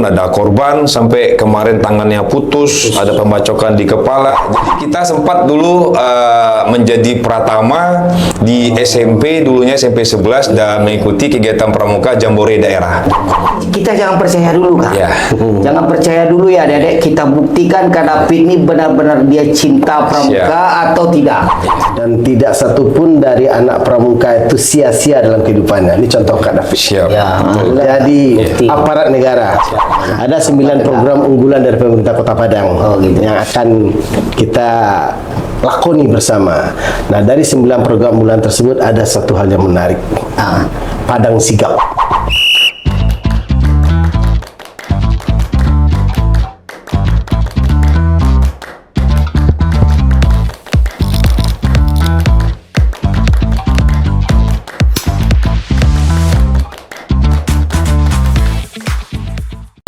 Ada korban sampai kemarin tangannya putus, ada pembacokan di kepala. Jadi kita sempat dulu menjadi pratama di SMP, dulunya SMP 11 dan mengikuti kegiatan pramuka Jambore daerah. Kita jangan percaya dulu, Kak. Ya. Jangan percaya dulu ya, Dedek. Kita buktikan Kak David ini benar-benar dia cinta pramuka atau tidak. Dan tidak satupun dari anak pramuka itu sia-sia dalam kehidupannya. Ini contoh Kak David. Siap. Ya. Jadi aparat negara. Ada 9 program unggulan dari pemerintah Kota Padang yang akan kita lakoni bersama. Nah, dari 9 program unggulan tersebut ada satu hal yang menarik. Padang Sigap.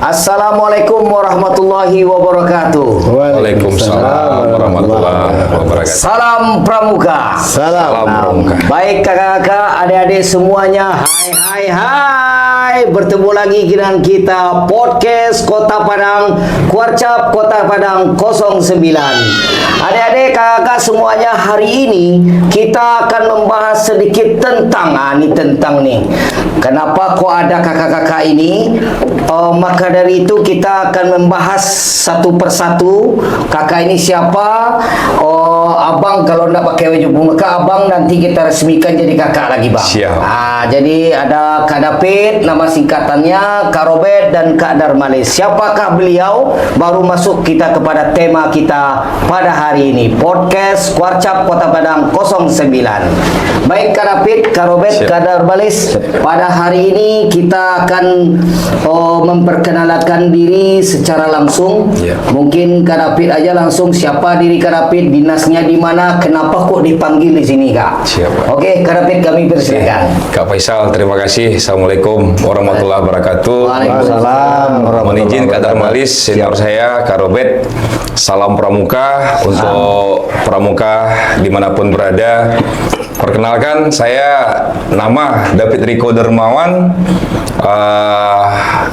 Assalamualaikum warahmatullahi wabarakatuh. Waalaikumsalam warahmatullahi wabarakatuh. Salam pramuka. Salam pramuka. Baik kakak-kakak, adik-adik semuanya, hai. Bertemu lagi dengan kita podcast Kota Padang, Kuarcap Kota Padang 09. Adik-adik kakak semuanya, hari ini kita akan membahas sedikit tentang kenapa kok ada kakak-kakak ini. Maka dari itu kita akan membahas satu persatu. Kakak ini siapa? Abang kalau tidak pakai baju pramuka, abang nanti kita resmikan jadi kakak lagi, bang. Siap. Jadi ada Kak David, nama singkatannya Kak Robert dan Kak Darmalis. Siapakah beliau? Baru masuk kita kepada tema kita pada hari ini, podcast Kuarcap Kota Padang 09. Baik Kak David, Kak Robert, Kak Darmalis, pada hari ini kita akan memperkenalkan diri secara langsung. Mungkin Kak David aja langsung, siapa diri Kak David, dinasnya di mana, kenapa kok dipanggil di sini, Kak? Siap. Oke, Kak David, kami persilakan. Kak Faisal, terima kasih. Assalamualaikum warahmatullahi wabarakatuh. Waalaikumsalam. Mohon izin Kak Darmalis, senior saya, Kak Robert. Salam pramuka untuk pramuka dimanapun berada. Perkenalkan, saya nama David Riko Dermawan,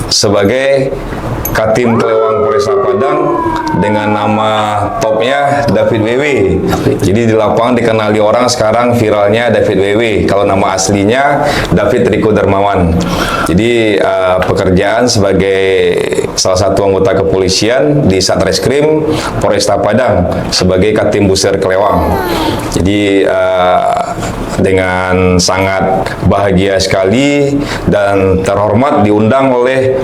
sebagai Katim Kelewang Polresta Padang, dengan nama topnya David WW. Jadi di lapangan dikenali orang sekarang viralnya David WW. Kalau nama aslinya David Riko Dermawan. Jadi pekerjaan sebagai salah satu anggota kepolisian di Satreskrim Polresta Padang sebagai Katim Buser Kelewang. Jadi dengan sangat bahagia sekali dan terhormat diundang oleh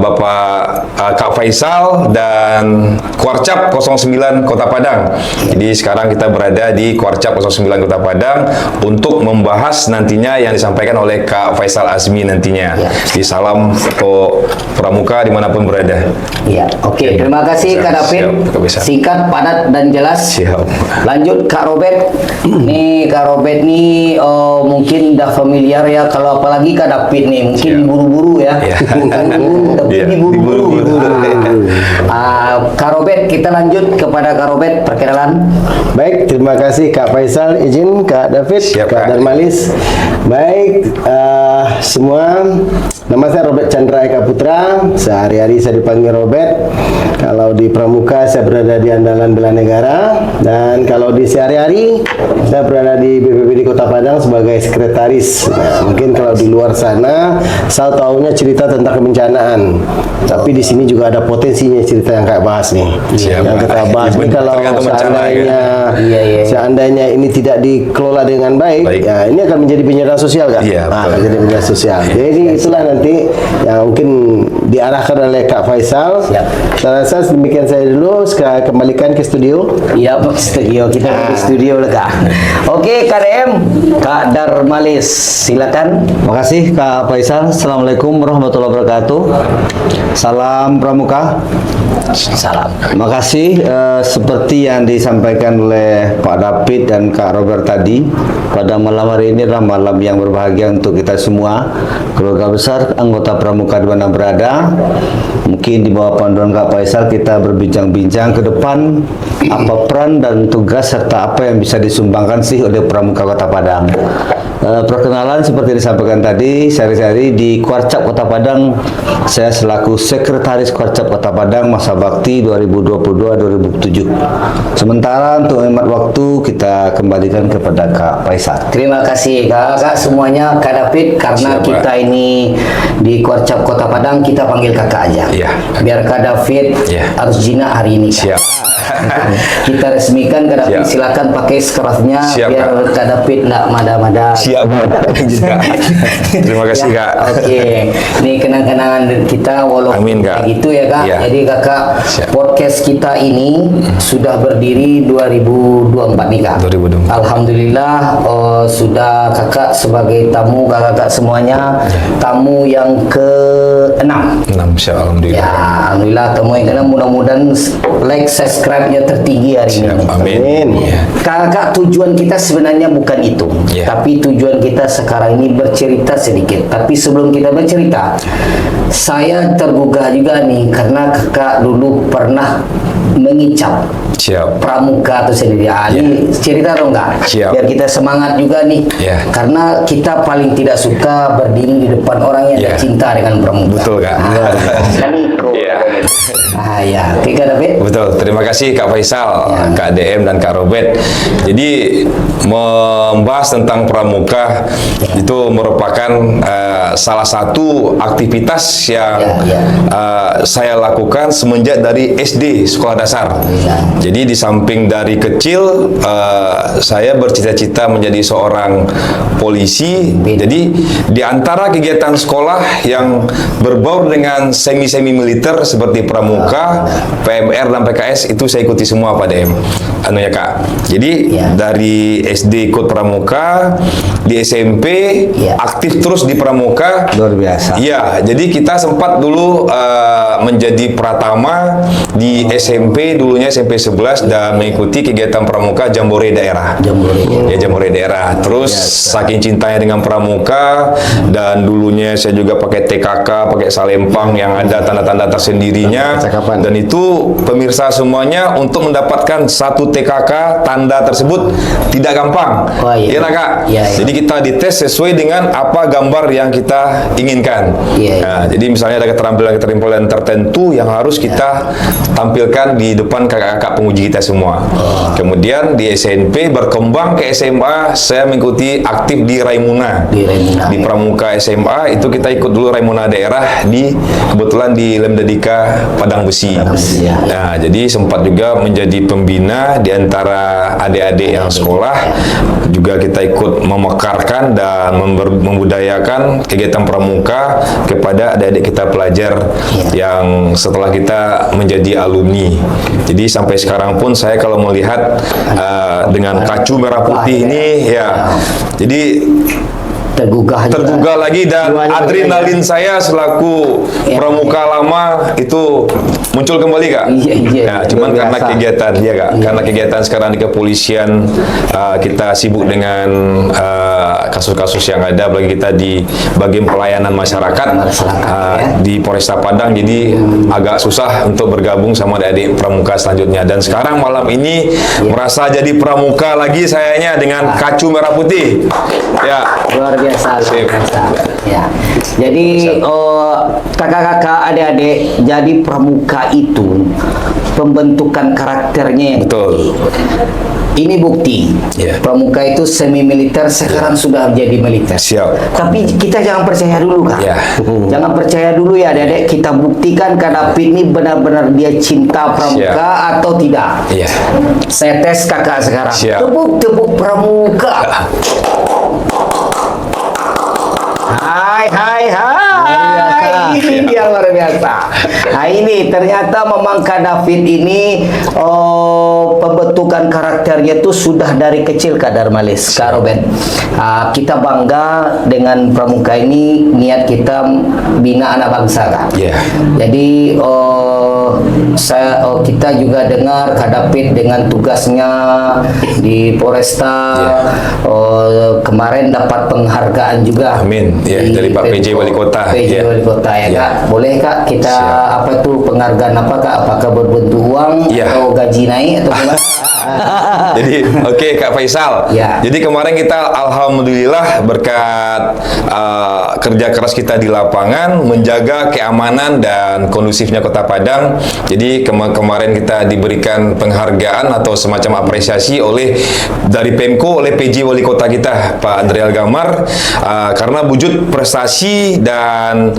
Bapak Kak Faisal dan Kuarcap 09 Kota Padang. Jadi sekarang kita berada di Kuarcap 09 Kota Padang untuk membahas nantinya yang disampaikan oleh Kak Faisal Azmi nantinya. Di salam untuk pramuka dimanapun berada. Iya, oke. Terima kasih Kak David. Singkat, padat, dan jelas. Siap. Lanjut Kak Robert. Nih Kak Robert nih mungkin udah familiar ya, kalau apalagi Kak David nih mungkin diburu-buru ya. Diburu-buru. Kak Robert, kita lanjut kepada Kak Robert, perkenalan. Baik, terima kasih Kak Faisal, izin Kak David, Siap, Kak Darmalis. Baik, semua, nama saya Robert Chandra Eka Putra. Sehari-hari saya dipanggil Robert. Kalau di pramuka saya berada di Andalan Bela Negara, dan kalau di sehari-hari saya berada di BPBD Kota Padang sebagai sekretaris. Nah, mungkin kalau di luar sana saya tahunya cerita tentang kebencanaan, tapi di sini juga ada potensinya cerita yang kayak bahas nih. Yang kita bahas ini kalau seandainya ini tidak dikelola dengan baik, ya ini akan menjadi penyerahan sosial, kan? Akan jadi penyerahan sosial. Jadi itulah nanti yang mungkin diarahkan oleh Kak Faisal. Saya rasa demikian saya dulu. Sekarang kembalikan ke studio. Iya, studio kita di studio lah, Kak. Oke, KDM, Kak Darmalis, silakan. Makasih Kak Faisal. Assalamualaikum warahmatullahi wabarakatuh. Salam pramuka. Salam. Makasih, seperti yang disampaikan oleh Pak David dan Kak Robert tadi, pada malam hari ini adalah malam yang berbahagia untuk kita semua, keluarga besar, anggota pramuka di mana berada. Mungkin di bawah panduan Kak Faisal kita berbincang-bincang ke depan apa peran dan tugas serta apa yang bisa disumbangkan sih oleh Pramuka Kota Padang. Perkenalan seperti disampaikan tadi, sehari-hari di Kuarcap Kota Padang, saya selaku Sekretaris Kuarcap Kota Padang masa bakti 2022-2007. Sementara untuk hemat waktu kita kembalikan kepada Kak Faisal. Terima kasih kakak semuanya, Kak David, karena Siap, Pak. kita ini di Kuarcap Kota Padang kita panggil kakak aja. Iya. Biar Kak David Iya. harus jinak hari ini. Kak. Siap. Kita resmikan Kak David, Siap. silakan pakai scarfnya Siap, biar Kak. Kak David nggak mada-mada. Siap. Terima kasih, Ya, Kak. Oke, ini kenang-kenangan kita walaupun Amin, Kak. kayak gitu ya Kak. Iya. Jadi kakak Siap. podcast kita ini sudah berdiri 2024 nih Kak. 2024. Alhamdulillah sudah kakak sebagai tamu kakak semuanya tamu yang ke-6. 6 Insya Alhamdulillah. Ya, alhamdulillah tamu yang ke-6, mudah-mudahan like subscribe-nya tertinggi hari Siap, ini. amin. Amin. Ya. Kakak, tujuan kita sebenarnya bukan itu, Ya. tapi tujuan kita sekarang ini bercerita sedikit. Tapi sebelum kita bercerita, saya tergugah juga nih karena kakak dulu pernah mengicap Siap. pramuka itu sendiri. Ini cerita dong Kak, Siap. biar kita semangat juga nih. Ya. Karena kita paling tidak suka berdiri di depan orang yang Ya. tidak cinta dengan pramuka. Betul, Kak. Kan itu. Ya. Ya, oke Kak David. Betul, terima kasih Kak Faisal, Kak DM dan Kak Robert. Jadi membahas tentang pramuka itu merupakan salah satu aktivitas yang saya lakukan semenjak dari SD sekolah dasar. Jadi di samping dari kecil saya bercita-cita menjadi seorang polisi. Jadi di antara kegiatan sekolah yang berbaur dengan semi-semi militer seperti pramuka, PMR dan PKS itu saya ikuti semua Pak DM. Anu ya Kak. Jadi dari SD ikut pramuka, di SMP aktif terus di pramuka. Luar biasa. Iya, jadi kita sempat dulu menjadi pratama di SMP, dulunya SMP 11 dan mengikuti kegiatan pramuka Jambore daerah. Ya, Jambore daerah. Terus saking cintanya dengan pramuka dan dulunya saya juga pakai TKK, pakai salempang yang ada tanda-tanda tersendirinya. Percakapan. Dan itu pemirsa semuanya untuk mendapatkan satu TKK tanda tersebut tidak gampang. Oh, iya. Iya tak, Kak? Iya, iya. Jadi kita dites sesuai dengan apa gambar yang kita inginkan. Iya, iya. Nah, jadi misalnya ada keterampilan-keterampilan tertentu yang harus kita tampilkan di depan kakak-kakak penguji kita semua. Kemudian di SMP berkembang ke SMA, saya mengikuti aktif di Raimuna. Di Pramuka SMA itu kita ikut dulu Raimuna daerah kebetulan di Lemdadika Padang Besi. ya. Nah, jadi sempat juga menjadi pembina di antara adik-adik yang sekolah. Juga kita ikut memekarkan dan membudayakan kegiatan pramuka kepada adik-adik kita pelajar yang setelah kita menjadi alumni. Jadi sampai sekarang pun saya kalau melihat dengan kacu merah putih ini ya, jadi tergugah lagi dan adrenalin saya selaku pramuka lama itu muncul kembali Kak. Iya. Nah, cuman Luar karena biasa. kegiatan ya Kak, karena kegiatan sekarang di kepolisian kita sibuk dengan kasus-kasus yang ada bagi kita di bagian pelayanan masyarakat di Polresta Padang, jadi agak susah untuk bergabung sama adik-adik pramuka selanjutnya. Dan sekarang malam ini merasa jadi pramuka lagi sayanya dengan kacu merah putih. Ya. Luar biasa, luar Sip. biasa. Ya. Jadi kakak-kakak, adik-adik, jadi pramuka itu pembentukan karakternya yang Betul. ini bukti. Ya. Pramuka itu semi militer, sekarang sudah menjadi militer. Siap. Tapi kita jangan percaya dulu Kak. Ya. Jangan percaya dulu ya adik-adik. Kita buktikan Kak David ini benar-benar dia cinta pramuka atau tidak. Iya. Saya tes kakak sekarang. Siap. Tepuk pramuka. Hai. Ini dia luar biasa. Nah ini ternyata memang Kak David ini pembentukan karakternya itu sudah dari kecil Kak Darmalis, Kak Robert. Kita bangga dengan pramuka ini, niat kita bina anak bangsa Kak. Iya. Jadi kita juga dengar Kak David dengan tugasnya di Polresta kemarin dapat penghargaan juga. Amin. Ya, dari Pak PJ Wali Kota. PJ Ya. Wali Kota ya, Ya. Kak. Boleh Kak kita apa tuh penghargaan apa Kak? Apakah berbentuk uang Ya. atau gaji naik atau gimana? Jadi oke, Kak Faisal. Ya. Jadi kemarin kita alhamdulillah berkat kerja keras kita di lapangan menjaga keamanan dan kondusifnya Kota Padang. Jadi kemarin kita diberikan penghargaan atau semacam apresiasi dari Pemko oleh PJ Wali Kota kita Pak Andreal Gamar karena wujud prestasi dan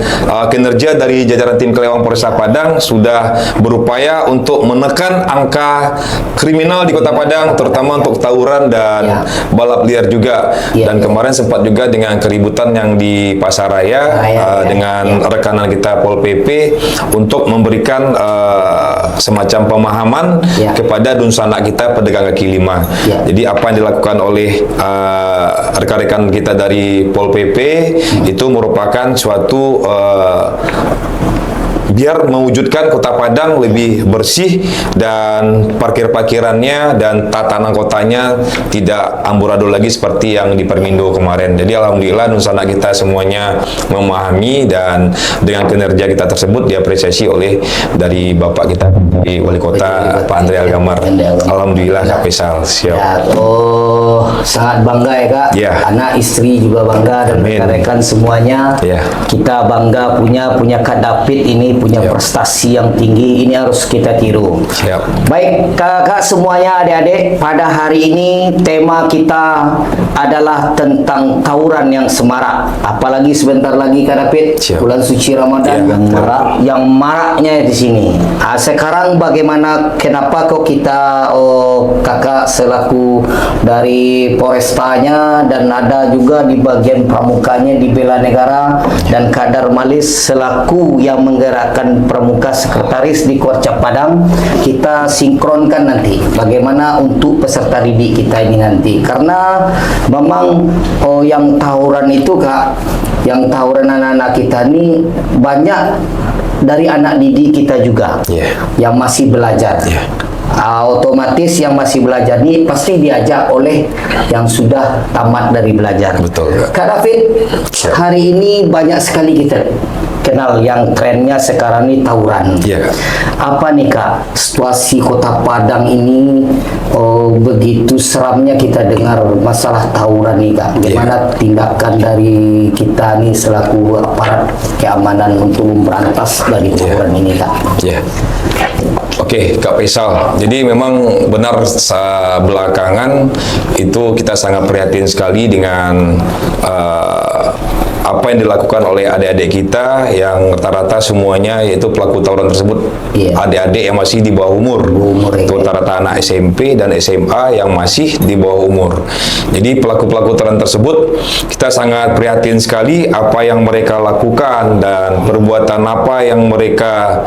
kinerja dari jajaran tim Kelewang Polresta Padang sudah berupaya untuk menekan angka kriminal di Kota Padang, terutama untuk tawuran dan balap liar juga. Dan kemarin sempat juga dengan keributan yang di Pasaraya dengan rekanan kita Pol PP untuk memberikan semacam pemahaman kepada dunsana kita pedagang kaki lima. Jadi apa yang dilakukan oleh rekan-rekan kita dari Pol PP itu merupakan suatu biar mewujudkan Kota Padang lebih bersih dan parkir-parkirannya dan tatanan kotanya tidak amburadul lagi seperti yang di Permindo kemarin. Jadi alhamdulillah dunsana kita semuanya memahami dan dengan kinerja kita tersebut diapresiasi oleh dari Bapak kita di Wali Kota Pak Andreal Gamar. Alhamdulillah Kak Faisal. Siap. Ya, sangat bangga ya Kak. Ya. Anak istri juga bangga dan rekan-rekan semuanya. Ya. Kita bangga punya Kak David ini punya prestasi yang tinggi, ini harus kita tiru. Siap. Baik kakak semuanya, adik-adik, pada hari ini tema kita adalah tentang tawuran yang semarak. Apalagi sebentar lagi Kak David, Siap. bulan suci Ramadan yang maraknya di sini. Sekarang bagaimana, kenapa kok kita kakak selaku dari Polrestanya dan ada juga di bagian pramukanya di Bela Negara dan Kak Darmalis selaku yang menggerakkan pramuka sekretaris di Kuarca Padang, kita sinkronkan nanti bagaimana untuk peserta didik kita ini nanti, karena memang yang tawuran itu Kak, yang tawuran anak-anak kita ini banyak dari anak didik kita juga yang masih belajar. Otomatis yang masih belajar ini pasti diajak oleh yang sudah tamat dari belajar. Betul. Kak David, hari ini banyak sekali kita kenal yang trennya sekarang ini tawuran. Apa nih Kak, situasi Kota Padang ini begitu seramnya kita dengar masalah tawuran nih Kak. Gimana tindakan dari kita nih selaku aparat keamanan untuk memberantas dari tawuran ini Kak? Oke, Kak Faisal. Jadi memang benar belakangan itu kita sangat prihatin sekali dengan apa yang dilakukan oleh adik-adik kita yang rata-rata semuanya yaitu pelaku tawuran tersebut adik-adik yang masih di bawah umur. Itu rata-rata anak SMP dan SMA yang masih di bawah umur. Jadi pelaku-pelaku tawuran tersebut kita sangat prihatin sekali apa yang mereka lakukan dan perbuatan apa yang mereka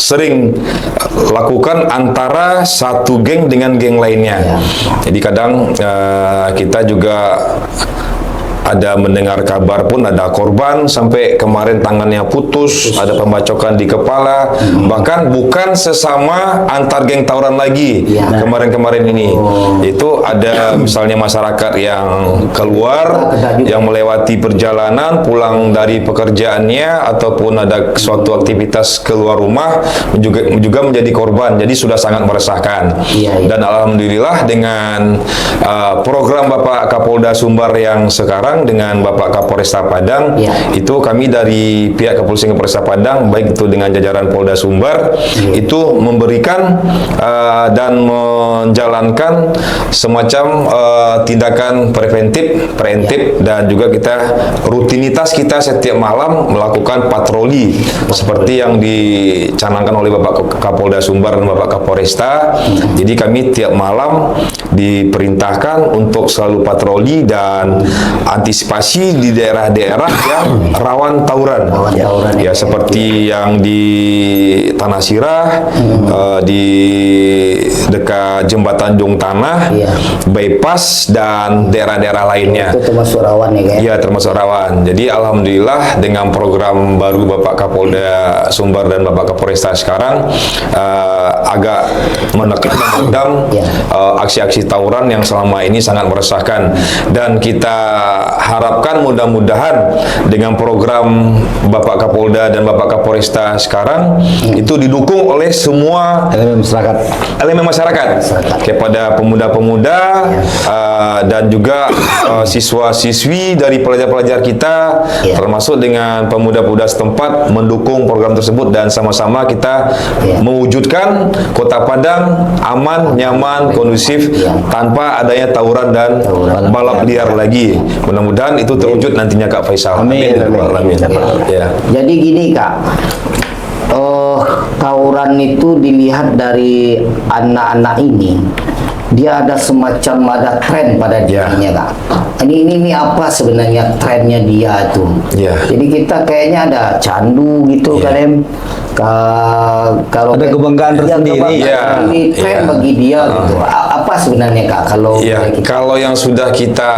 sering lakukan antara satu geng dengan geng lainnya. Jadi kadang kita juga ada mendengar kabar pun ada korban sampai kemarin tangannya putus, ada pembacokan di kepala, bahkan bukan sesama antar geng tawuran lagi kemarin-kemarin ini. Itu ada misalnya masyarakat yang keluar, yang melewati perjalanan, pulang dari pekerjaannya ataupun ada suatu aktivitas keluar rumah juga menjadi korban. Jadi sudah sangat meresahkan. Dan alhamdulillah dengan program Bapak Kapolda Sumbar yang sekarang dengan Bapak Kapolresta Padang, itu kami dari pihak Kepolisian Polresta Padang, baik itu dengan jajaran Polda Sumbar, itu memberikan dan menjalankan semacam tindakan preventif, dan juga kita rutinitas kita setiap malam melakukan patroli seperti yang dicanangkan oleh Bapak Kapolda Sumbar dan Bapak Kapolresta. Jadi kami tiap malam diperintahkan untuk selalu patroli dan antisipasi di daerah-daerah yang rawan tawuran. Rawan tawuran, Ya, ya. seperti yang di Tanah Sirah, di dekat Jembatan Jung Tanah, Iya. Bypass dan daerah-daerah lainnya. Itu termasuk rawan ya, kayak. Iya, termasuk rawan. Jadi alhamdulillah dengan program baru Bapak Kapolda Sumbar dan Bapak Kapolresta sekarang agak menekan dan meredam Ya. aksi-aksi tawuran yang selama ini sangat meresahkan, dan kita harapkan mudah-mudahan dengan program Bapak Kapolda dan Bapak Kapolresta sekarang itu didukung oleh semua elemen masyarakat. elemen masyarakat kepada pemuda-pemuda dan juga siswa-siswi dari pelajar-pelajar kita, Ya. termasuk dengan pemuda-pemuda setempat mendukung program tersebut, dan sama-sama kita Ya. mewujudkan Kota Padang aman, nyaman, kondusif Ya. tanpa adanya tawuran dan balap liar lagi. Mudah-mudahan itu terwujud nantinya, Kak Faisal. Amin. Amin. Ya. Jadi gini Kak, tawuran itu dilihat dari anak-anak ini, dia ada semacam ada tren pada Ya. dirinya Kak. Ini apa sebenarnya trennya dia itu? Ya. Jadi kita kayaknya ada candu gitu Ya. kan em. Kalau Ada kebanggaan tersendiri. Ya. Ini tren Ya. bagi dia gitu. Apa sebenarnya Kak kalau Ya, kita kalau yang sudah kita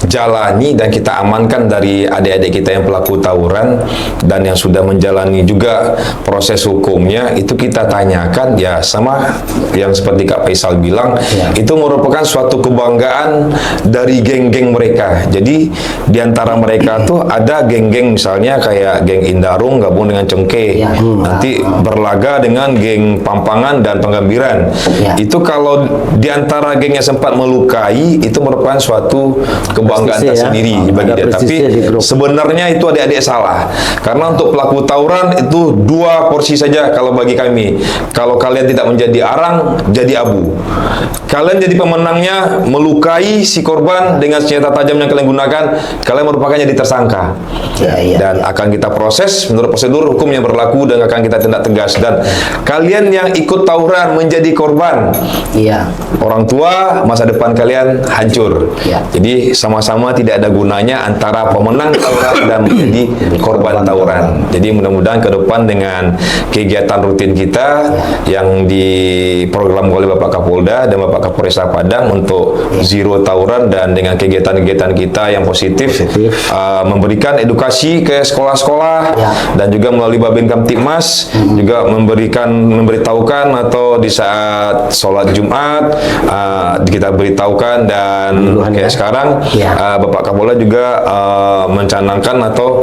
jalani dan kita amankan dari adik-adik kita yang pelaku tawuran dan yang sudah menjalani juga proses hukumnya, itu kita tanyakan ya sama yang seperti Kak Faisal bilang, Ya. itu merupakan suatu kebanggaan dari geng-geng mereka. Jadi di antara mereka tuh ada geng-geng misalnya kayak geng Indarung gabung dengan Cengkeh. Ya. Nanti berlaga dengan geng Pampangan dan Penggambiran. Ya. Itu kalau di antara geng yang sempat melukai, itu merupakan suatu kebanggaan Prestisi ya. tersendiri bagi Ada dia. Tapi prestisi di grup. sebenarnya itu adik-adik salah. Karena untuk pelaku tawuran itu 2 porsi saja kalau bagi kami. Kalau kalian tidak menjadi arang, jadi abu. Kalian jadi pemenangnya melukai si korban dengan senjata tajam yang kalian gunakan, kalian merupakan jadi tersangka. Ya, ya, Dan akan kita proses menurut prosedur hukum yang berlaku dan akan kita tindak tegas. Dan kalian yang ikut tawuran menjadi korban, Iya. orang tua, masa depan kalian hancur. Ya. Jadi sama-sama tidak ada gunanya antara pemenang tawuran dan menjadi korban tawuran. Jadi mudah-mudahan ke depan dengan kegiatan rutin kita yang diprogram oleh Bapak Kapolda dan Bapak Kapolresta Padang untuk zero tawuran, dan dengan kegiatan-kegiatan kita yang positif, memberikan edukasi ke sekolah-sekolah Ya. dan juga melalui Babin Kamtibmas juga memberitahukan atau di saat sholat Jumat kita beritahukan, dan kayak sekarang Ya. Bapak Kapolda juga mencanangkan atau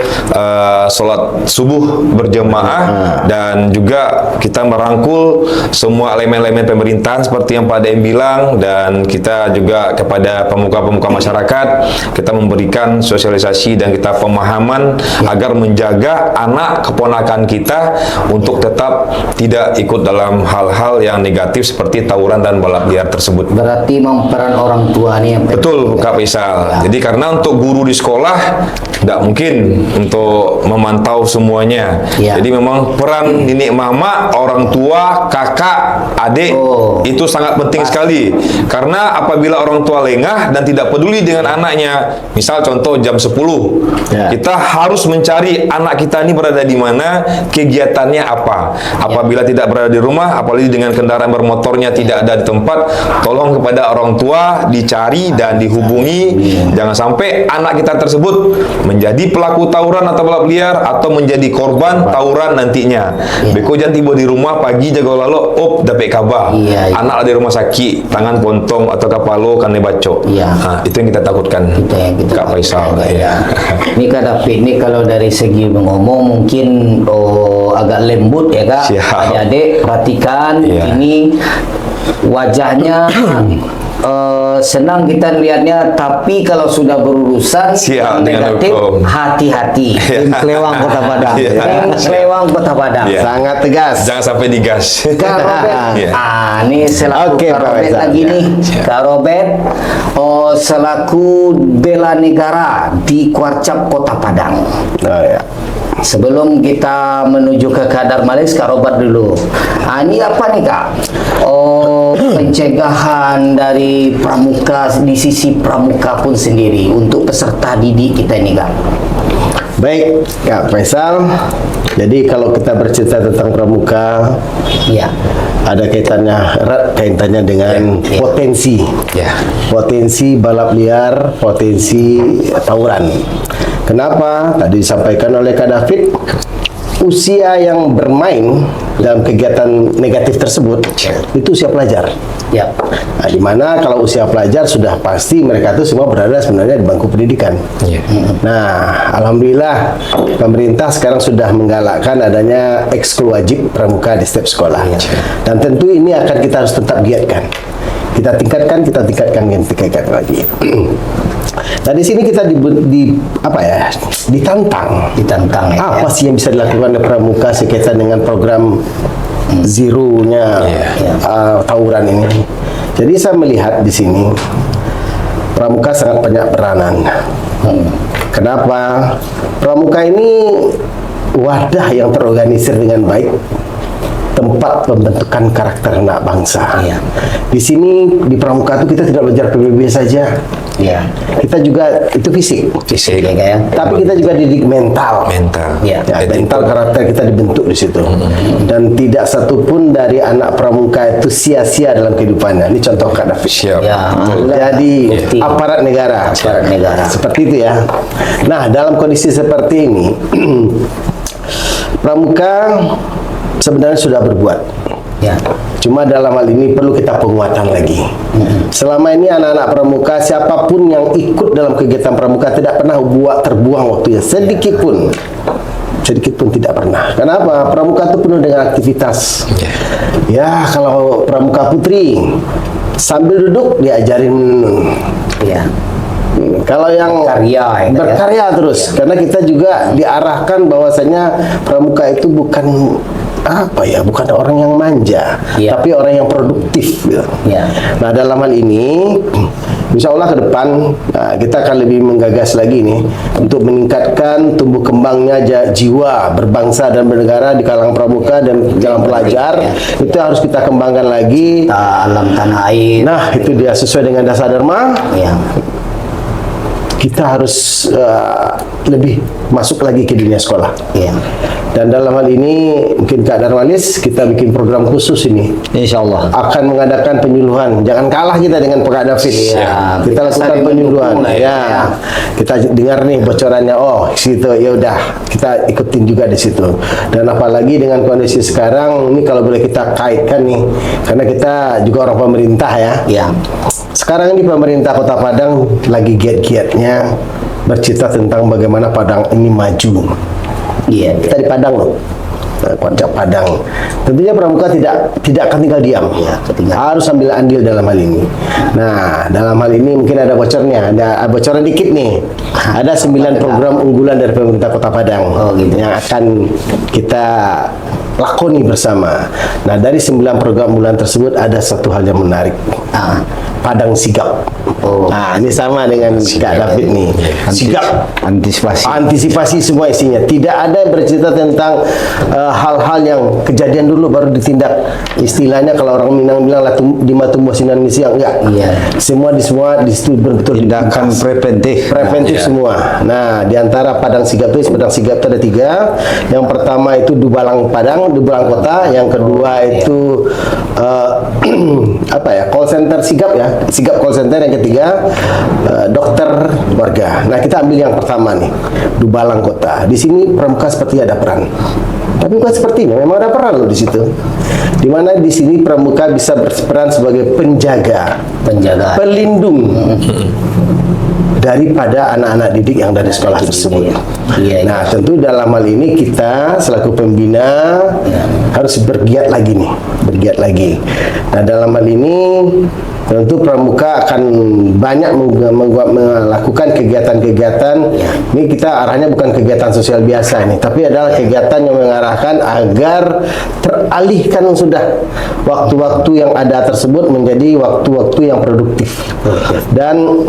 sholat subuh berjamaah, dan juga kita merangkul semua elemen-elemen pemerintahan seperti yang Pak DM bilang, dan kita juga kepada pemuka-pemuka masyarakat kita memberikan sosialisasi dan kita pemahaman agar menjaga anak keponakan kita untuk tetap tidak ikut dalam hal-hal yang negatif seperti tawuran dan balap liar tersebut. Berarti memperan orang tua nih yang Betul, Kak Faisal. Jadi karena untuk guru di sekolah tidak mungkin untuk memantau semuanya. Ya. Jadi memang peran nenek mama, orang tua, kakak, adik itu sangat penting sekali. Karena apabila orang tua lengah dan tidak peduli dengan anaknya, misal contoh jam 10, Ya. kita harus mencari anak kita ini berada di mana, kegiatannya apa. Apabila tidak berada di rumah, apalagi dengan kendaraan bermotornya tidak ada di tempat, tolong kepada orang tua dicari dan dihubungi. Jangan sampai anak kita tersebut menjadi pelaku tawuran atau balap liar atau menjadi korban tawuran nantinya. Beko jangan tiba di rumah pagi jaga lalu, dapat kabar. Iya, iya. Anak ada di rumah sakit, tangan pontong atau kepala kan bacok. Iya. Itu yang kita takutkan. Itu yang kita Kak Faisal. takutkan, Ya. Ini Kak David, ini kalau dari segi ngomong mungkin agak lembut ya Kak. Siap. Adik-adik perhatikan Iya. ini wajahnya senang kita lihatnya, tapi kalau sudah berurusan Siap, yang dengan negatif, hukum. hati-hati. Tim Kelewang Kota Padang. Iya. Tim Selewang Kota Padang. Iya. Sangat tegas. Jangan sampai digas. Kak Robert, Iya. ini selaku Oke, Kak Pak Robert Faisal. lagi nih. Kak Robert, selaku bela negara di Kuarcap Kota Padang. Oh, ya. Sebelum kita menuju ke Kak Darmalis, Kak Robert dulu. Ini apa nih Kak? Pencegahan dari pramuka di sisi pramuka pun sendiri untuk peserta didik kita ini Kak. Baik, Kak Faisal. Jadi kalau kita bercerita tentang pramuka, Ya. ada erat kaitannya dengan Ya. potensi. Ya. Potensi balap liar, potensi tawuran. Kenapa? Tadi disampaikan oleh Kak David, usia yang bermain dalam kegiatan negatif tersebut itu usia pelajar. Ya. Nah, di mana kalau usia pelajar sudah pasti mereka itu semua berada sebenarnya di bangku pendidikan. Iya. Nah, alhamdulillah pemerintah sekarang sudah menggalakkan adanya ekskul wajib pramuka di setiap sekolah. Dan tentu ini akan kita harus tetap giatkan. Kita tingkatkan lagi. Nah, di sini kita ditantang. Ditantang ya. Apa sih yang bisa dilakukan oleh pramuka sekaitan dengan program zero-nya tawuran ini? Jadi saya melihat di sini pramuka sangat banyak peranan. Kenapa? Pramuka ini wadah yang terorganisir dengan baik, tempat pembentukan karakter anak bangsa. Iya. Di sini di pramuka itu kita tidak belajar PBB saja. Ya. Kita juga itu fisik. Fisik. Ya, Kak, ya. Tapi kita juga didik mental. Mental. Ya. Ya, mental karakter kita dibentuk di situ. Dan tidak satupun dari anak pramuka itu sia-sia dalam kehidupannya. Ini contoh Kak David. Siap. Ya. Jadi Bukti. aparat negara. Aparat negara. Seperti itu ya. Nah, dalam kondisi seperti ini pramuka sebenarnya sudah berbuat. Ya. Cuma dalam hal ini perlu kita penguatan lagi. Selama ini anak-anak pramuka, siapapun yang ikut dalam kegiatan pramuka tidak pernah terbuang waktunya sedikit pun tidak pernah. Kenapa? Pramuka itu penuh dengan aktivitas. Ya, kalau pramuka putri sambil duduk diajarin menenun. Ya. Kalau yang Berkarya, ya, berkarya terus, karena kita juga diarahkan bahwasanya pramuka itu bukan bukan orang yang manja, Ya. tapi orang yang produktif. Gitu. Ya. Nah, dalam hal ini, insya Allah ke depan kita akan lebih menggagas lagi nih untuk meningkatkan tumbuh kembangnya jiwa berbangsa dan bernegara di kalangan pramuka dan jalan pelajar. Itu harus kita kembangkan lagi. Alam tanah air. Nah, itu dia sesuai dengan dasar dharma. Ya. Kita harus lebih masuk lagi ke dunia sekolah. Ya. Dan dalam hal ini mungkin Kak Darmalis kita bikin program khusus ini Insya Allah. akan mengadakan penyuluhan. Jangan kalah kita dengan Pak David. Ya, Kita kita lakukan saling penyuluhan. mendukung lah ya. Ya. Kita dengar nih bocorannya. Oh, situ ya udah kita ikutin juga di situ. Dan apalagi dengan kondisi sekarang ini kalau boleh kita kaitkan nih, karena kita juga orang pemerintah ya. Ya. Sekarang ini pemerintah Kota Padang lagi giat-giatnya bercerita tentang bagaimana Padang ini maju. Iya. Kita di Padang loh, Kota Padang. Tentunya pramuka tidak akan tinggal diam. Iya, ketinggalan. Harus ambil andil dalam hal ini. Nah, dalam hal ini mungkin ada bocornya, ada bocoran dikit nih. Ada 9 program unggulan dari pemerintah Kota Padang yang akan kita lakoni bersama. Nah, dari 9 program unggulan tersebut ada satu hal yang menarik. Padang Sigap. Nah, ini sama dengan Kak David nih. Sigap. Antisipasi semua isinya. Tidak ada yang bercerita tentang hal-hal yang kejadian dulu baru ditindak. Istilahnya kalau orang Minang bilang lima tumbuh sinan siang, enggak. Iya. Semua di situ betul Tindakan preventif. preventif semua. Nah, di antara Padang Sigap itu ada 3. Yang pertama itu Dubalang Padang, Dubalang Kota. Yang kedua itu call center Sigap ya. Sigap call center. Yang ketiga dokter warga. Nah, kita ambil yang pertama nih, Dubalang Kota. Di sini pramuka seperti ada peran. Tapi bukan sepertinya, memang ada peran loh di situ. Di mana di sini pramuka bisa berperan sebagai penjaga, pelindung daripada anak-anak didik yang dari sekolah tersebut. Iya. Nah, tentu dalam hal ini kita selaku pembina harus bergiat lagi nih, bergiat lagi. Nah, dalam hal ini tentu pramuka akan banyak melakukan kegiatan-kegiatan. Ini kita arahnya bukan kegiatan sosial biasa ini, tapi adalah kegiatan yang mengarahkan agar teralihkan sudah waktu-waktu yang ada tersebut menjadi waktu-waktu yang produktif. Dan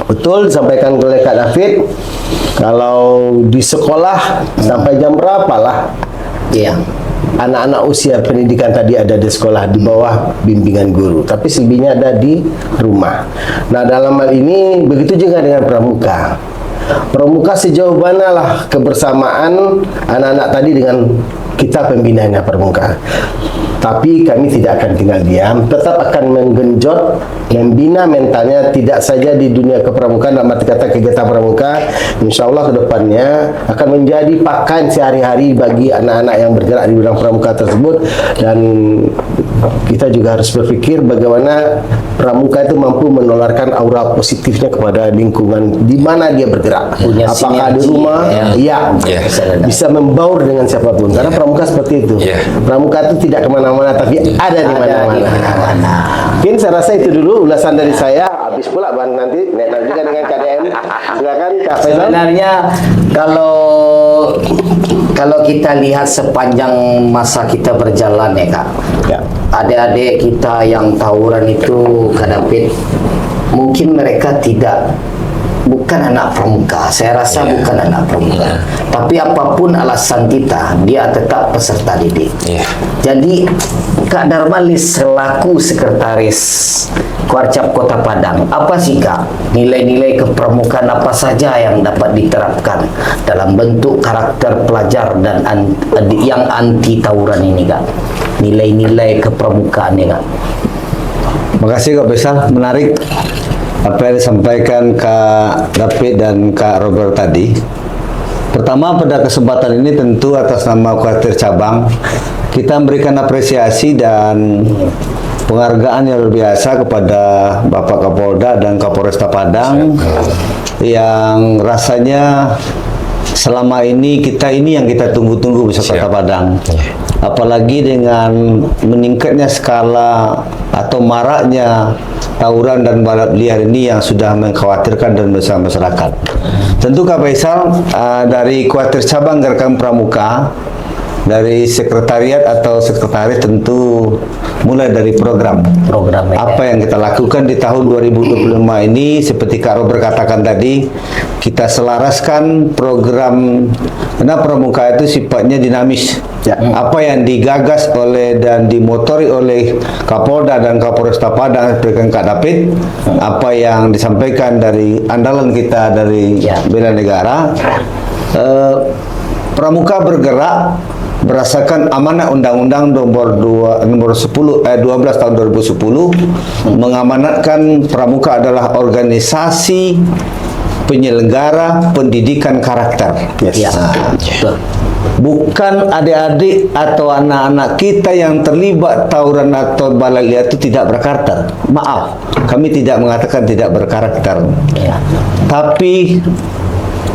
Betul disampaikan oleh Kak David. Kalau di sekolah sampai jam berapa lah? Iya. Anak-anak usia pendidikan tadi ada di sekolah di bawah bimbingan guru, tapi selebihnya ada di rumah. Nah, dalam hal ini begitu juga dengan pramuka. Pramuka sejauh mana lah kebersamaan anak-anak tadi dengan kita pembinanya pramuka. Tapi kami tidak akan tinggal diam, tetap akan menggenjot, membina mentalnya tidak saja di dunia kepramukaan, dalam arti kata kegiatan pramuka, insya Allah kedepannya akan menjadi pakan sehari-hari bagi anak-anak yang bergerak di bidang pramuka tersebut. Dan kita juga harus berpikir bagaimana pramuka itu mampu menularkan aura positifnya kepada lingkungan di mana dia bergerak. Punya Apakah di sinergi, rumah, ya. iya, Ya. bisa membaur dengan siapapun. Karena pramuka seperti itu. Ya. Pramuka itu tidak kemana-mana, tapi ada di mana-mana. Mungkin saya rasa itu dulu ulasan dari saya. Habis pula Bang nanti juga dengan KDM. Silakan Kak Faisal. Sebenarnya kalau kita lihat sepanjang masa kita berjalan ya Kak, Ya. adik-adik kita yang tawuran itu Kak David, mungkin mereka bukan anak pramuka. Saya rasa bukan anak pramuka. Tapi apapun alasan kita, dia tetap peserta didik. Iya. Jadi Kak Darmalis selaku sekretaris Kuarcap Kota Padang, apa sih Kak nilai-nilai kepramukaan apa saja yang dapat diterapkan dalam bentuk karakter pelajar dan yang anti tawuran ini Kak? Nilai-nilai kepramukaan ya Kak. Makasih Kak Faisal, menarik apa yang disampaikan Kak David dan Kak Robert tadi. Pertama, pada kesempatan ini tentu atas nama Kuartir Cabang kita memberikan apresiasi dan penghargaan yang luar biasa kepada Bapak Kapolda dan Kapolresta Padang yang rasanya selama ini yang kita tunggu-tunggu bisa Kota Padang. Apalagi dengan meningkatnya skala atau maraknya tawuran dan balap liar ini yang sudah mengkhawatirkan dan meresahkan masyarakat. Tentu Kak Faisal dari Kuartir Cabang Gerakan Pramuka, dari sekretariat atau sekretaris tentu mulai dari program apa yang kita lakukan di tahun 2025 ini, seperti Kak Robert katakan tadi, kita selaraskan program karena pramuka itu sifatnya dinamis. Apa yang digagas oleh dan dimotori oleh Kapolda dan Kapolresta Padang seperti Kak David, apa yang disampaikan dari andalan kita dari bela negara, pramuka bergerak berdasarkan amanah Undang-Undang nomor 12 tahun 2010 mengamanatkan pramuka adalah organisasi penyelenggara pendidikan karakter. Bukan adik-adik atau anak-anak kita yang terlibat tawuran atau balap liar itu tidak berkarakter. Maaf, kami tidak mengatakan tidak berkarakter. Tapi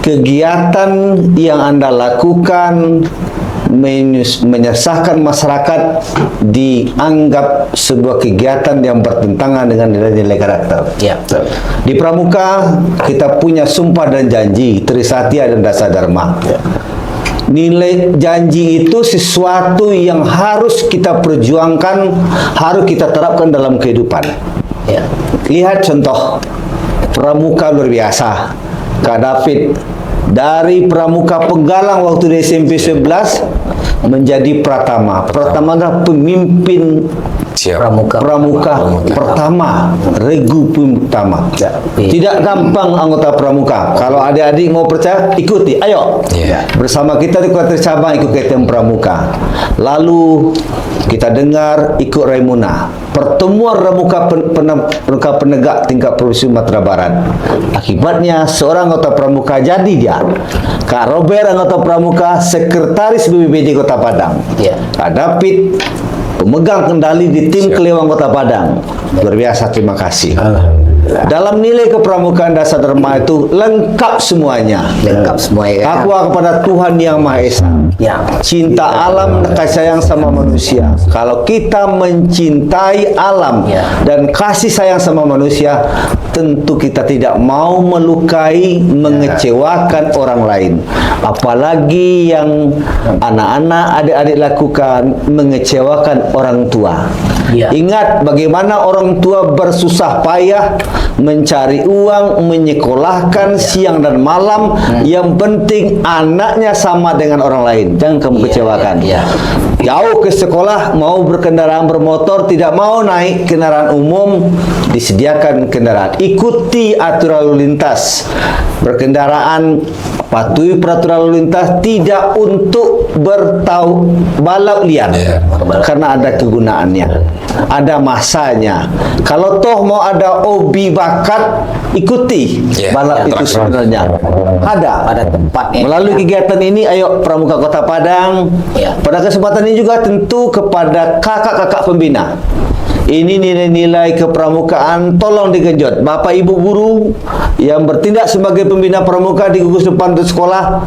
kegiatan yang Anda lakukan menyesahkan masyarakat dianggap sebuah kegiatan yang bertentangan dengan nilai-nilai karakter. Di pramuka kita punya sumpah dan janji, Trisatya dan Dasa Dharma. Nilai janji itu sesuatu yang harus kita perjuangkan, harus kita terapkan dalam kehidupan. Lihat contoh pramuka luar biasa, Kak David, dari pramuka Pegalang waktu di SMP 11 menjadi Pratama. Pratama adalah pemimpin pramuka pertama, regu pertama. Tidak gampang anggota pramuka. Kalau adik-adik mau percaya, ikuti. Ayo. Bersama kita di Kuartir Cabang ikut kegiatan pramuka. Lalu kita dengar ikut Raimuna, pertemuan pramuka penegak tingkat provinsi Sumatera Barat. Akibatnya seorang anggota pramuka jadi dia. Kak Robert anggota pramuka, sekretaris BPBD Kota Padang. Kak David pemegang kendali di tim Kelewang Kota Padang. Luar biasa, terima kasih. Dalam nilai kepramukaan Dasa Dharma itu lengkap semuanya. Lengkap semuanya. Takwa kepada Tuhan Yang Maha Esa. Ya. Cinta alam, kasih sayang sama manusia. Kalau kita mencintai alam Ya. dan kasih sayang sama manusia, tentu kita tidak mau melukai, mengecewakan orang lain. Apalagi yang anak-anak, adik-adik lakukan, mengecewakan orang tua. Ya. Ingat bagaimana orang tua bersusah payah mencari uang, menyekolahkan siang dan malam. Yang penting anaknya sama dengan orang lain. Jangan kamu kecewakan. ya. Jauh ke sekolah, mau berkendaraan bermotor, tidak mau naik kendaraan umum, disediakan kendaraan. Ikuti aturan lalu lintas. Berkendaraan, patuhi peraturan lalu lintas, tidak untuk balap liar. Karena ada kegunaannya, ada masanya. Kalau toh mau ada hobi bakat, ikuti balap itu sebenarnya. Ada tempatnya. melalui kegiatan ini. Ayo Pramuka Kota Padang. Ya. Pada kesempatan ini juga tentu kepada kakak-kakak pembina. Ini nilai-nilai kepramukaan tolong digenjot. Bapak Ibu guru yang bertindak sebagai pembina pramuka di gugus depan untuk sekolah,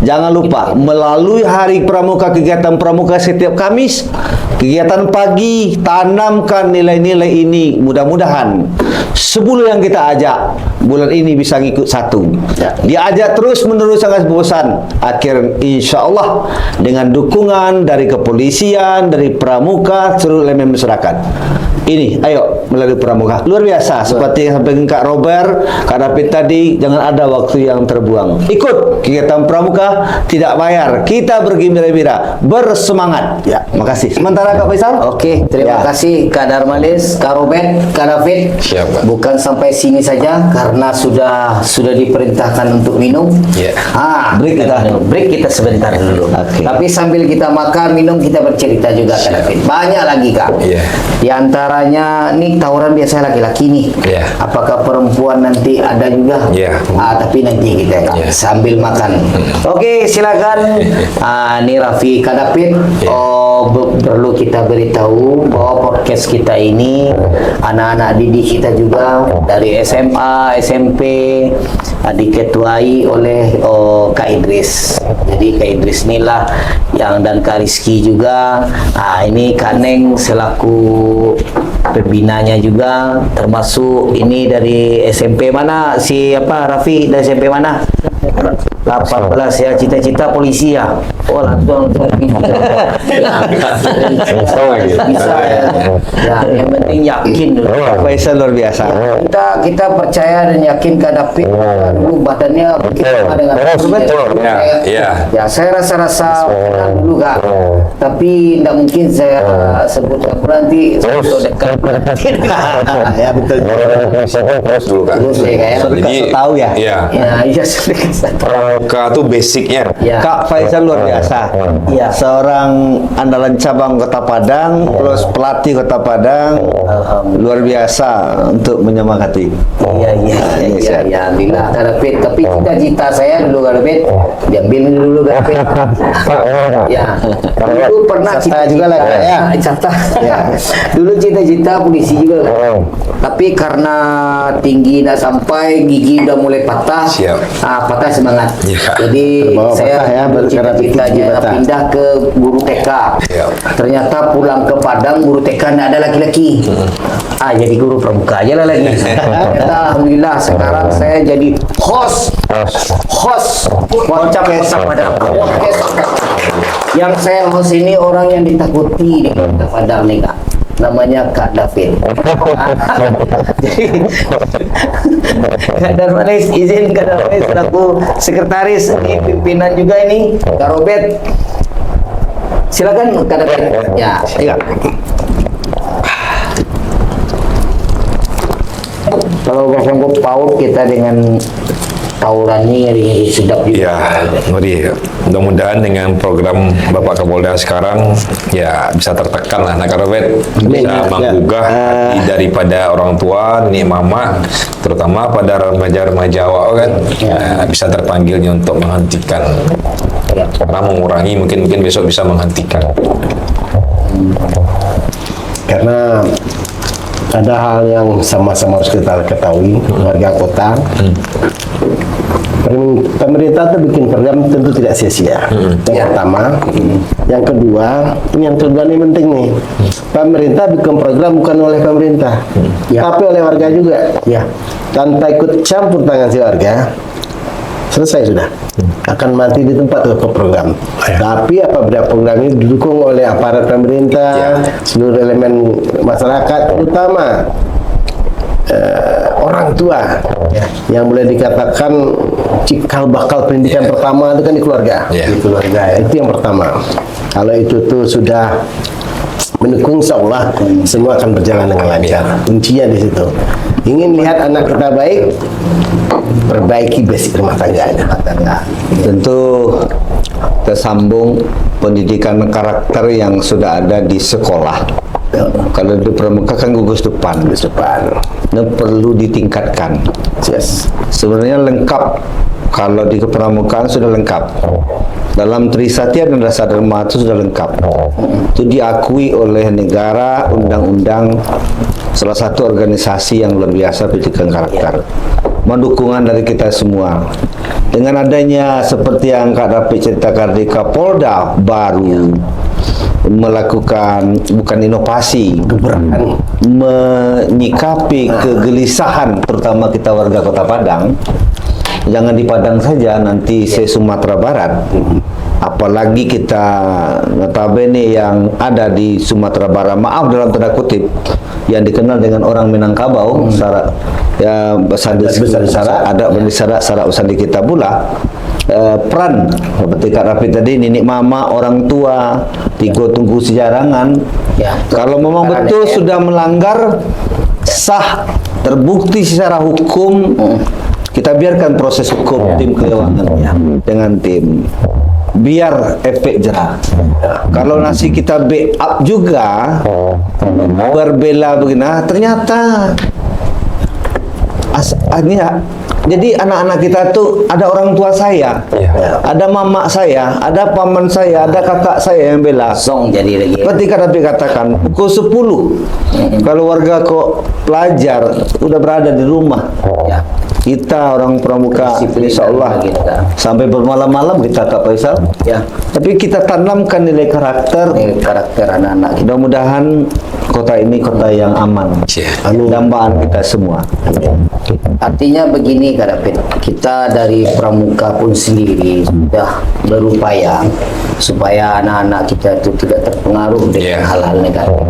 jangan lupa melalui hari pramuka, kegiatan pramuka setiap Kamis, kegiatan pagi, tanamkan nilai-nilai ini. Mudah-mudahan 10 yang kita ajak bulan ini bisa ngikut 1. Diajak terus menerus sangat bosan. Akhir insya Allah dengan dukungan dari kepolisian, dari pramuka, seluruh elemen masyarakat. Ini, ayo melalui pramuka. Luar biasa, seperti yang sampaikan Kak Robert, Kak David tadi, jangan ada waktu yang terbuang. Ikut kegiatan pramuka, tidak bayar. Kita bergembira-gembira, bersemangat. Ya, makasih. Sementara Kak Faisal. Oke, terima kasih Kak Darmalis, Kak Robert, Kak David. Siap, Pak. Bukan sampai sini saja karena sudah diperintahkan untuk minum. Ya. Break Kita sebentar dulu. Oke. Tapi sambil kita makan, minum, kita bercerita juga Kak David. Banyak lagi Kak. Iya. Di antaranya nih tawuran biasanya laki-laki nih. Iya. Apakah perempuan nanti ada juga? Iya. Tapi nanti kita Kak, Iya. sambil makan. Oke, silakan. Ini Raffi, Kak David. Perlu kita beritahu bahwa podcast kita ini anak-anak didik kita juga dari SMA, SMP diketuai oleh Kak Idris. Jadi Kak Idris inilah yang, dan Kak Rizky juga. Ini Kak Neng selaku pembinanya juga, termasuk ini dari SMP mana Raffi, dari SMP mana? 18 ya, cita-cita polisi ya. Oh, langsung bisa ya. Ya, yang penting yakin dulu. Faisal luar biasa. Kita percaya dan yakin Kak David dulu badannya sama dengan Iya. Ya, saya rasa dulu Kak. Tapi tidak mungkin saya sebut nanti sebut dekat. Ya betul. Terus dulu Kak. Terus ya Kak ya. Jadi tahu ya. Iya. Iya sudah. Pramuka itu basicnya. Ya. Kak Faisal luar biasa. Iya. Seorang andalan cabang Kota Padang, plus pelatih Kota Padang. Luar biasa untuk menyemangati. Iya. Alhamdulillah Kak David. Tapi cita-cita saya dulu Kak David, diambil dulu Kak David. Ya. Dulu pernah Wisata juga lah, Kak, ya. Wisata. Dulu cita-cita polisi juga Kak. Tapi karena tinggi tidak sampai, gigi udah mulai patah. Siap. Patah semangat. Ya. Jadi Terbawa saya patah ya, karena gigi cita-citanya patah. pindah ke guru TK. Siap. Ternyata pulang ke Padang guru TK tidak ada laki-laki. Jadi guru pramuka aja lah lagi. Ternyata alhamdulillah sekarang saya jadi host podcast Padang. Yang saya host ini orang yang ditakuti di Kota Padang nih Kak. Namanya Kak David. Jadi Kak Darmanis, izin Kak David selaku sekretaris, ini pimpinan juga ini Kak Robert. Silakan Kak David. Ya. Kalau bersangkut paut kita dengan tawuran ini sedap juga. Ya, ngeri. Mudah-mudahan dengan program Bapak Kapolda sekarang ya bisa tertekan lah Kak Robert, bisa menggugah hati daripada orang tua, nenek mama, terutama pada remaja-remaja awal kan, bisa terpanggilnya untuk menghentikan, karena mengurangi mungkin besok bisa menghentikan. Karena ada hal yang sama-sama harus kita ketahui warga kota. Pemerintah tuh bikin program tentu tidak sia-sia. Yang pertama, yang kedua ini penting nih. Pemerintah bikin program bukan oleh pemerintah, tapi oleh warga juga. Tanpa ikut campur tangan si warga, selesai sudah. Akan mati di tempat tuh program. Tapi apabila program ini didukung oleh aparat pemerintah, seluruh elemen masyarakat, terutama orang tua, yang boleh dikatakan cikal bakal pendidikan pertama itu kan di keluarga. Di keluarga itu yang pertama. Kalau itu tuh sudah mendukung, insya Allah semua akan berjalan dengan lancar. Kuncinya di situ. Ingin lihat anak kita baik, perbaiki basic rumah tangganya. Tentu tersambung pendidikan karakter yang sudah ada di sekolah. Kalau di pramuka kan gugus depan, nah, perlu ditingkatkan. Sebenarnya lengkap. Kalau di kepramukaan sudah lengkap. Dalam Trisatya dan Rasa Dharma itu sudah lengkap. Itu diakui oleh negara, undang-undang, salah satu organisasi yang luar biasa pendidikan karakter. Mendukungan dari kita semua. Dengan adanya seperti yang Kak David ceritakan di Kapolda baru melakukan bukan inovasi, menyikapi kegelisahan terutama kita warga Kota Padang. Jangan di Padang saja, nanti se-Sumatera Barat. Apalagi kita notabene yang ada di Sumatera Barat, maaf dalam tanda kutip, yang dikenal dengan orang Minangkabau, ya besar ada besar usaha di kita pula. Peran seperti Kak Rafi tadi, nenek mama, orang tua, tigo tunggu sejarangan. Kalau memang betul sudah melanggar, sah, terbukti secara hukum, kita biarkan proses hukum tim keuangannya dengan tim, biar efek jerah. Kalau nasi kita backup juga berbela begini, ternyata jadi anak-anak kita tuh ada orang tua saya, ada mama saya, ada paman saya, ada kakak saya yang bela. Song jadi lagi. Ketika Nabi katakan pukul 10, kalau warga kok pelajar udah berada di rumah, kita orang pramuka insya Allah sampai bermalam-malam kita Kak Faisal, tapi kita tanamkan nilai karakter anak-anak. Mudah-mudahan kota ini kota yang aman. Dambaan kita semua. Artinya begini Kak David, kita dari pramuka pun sendiri sudah berupaya supaya anak-anak kita itu tidak terpengaruh dengan hal-hal negatif,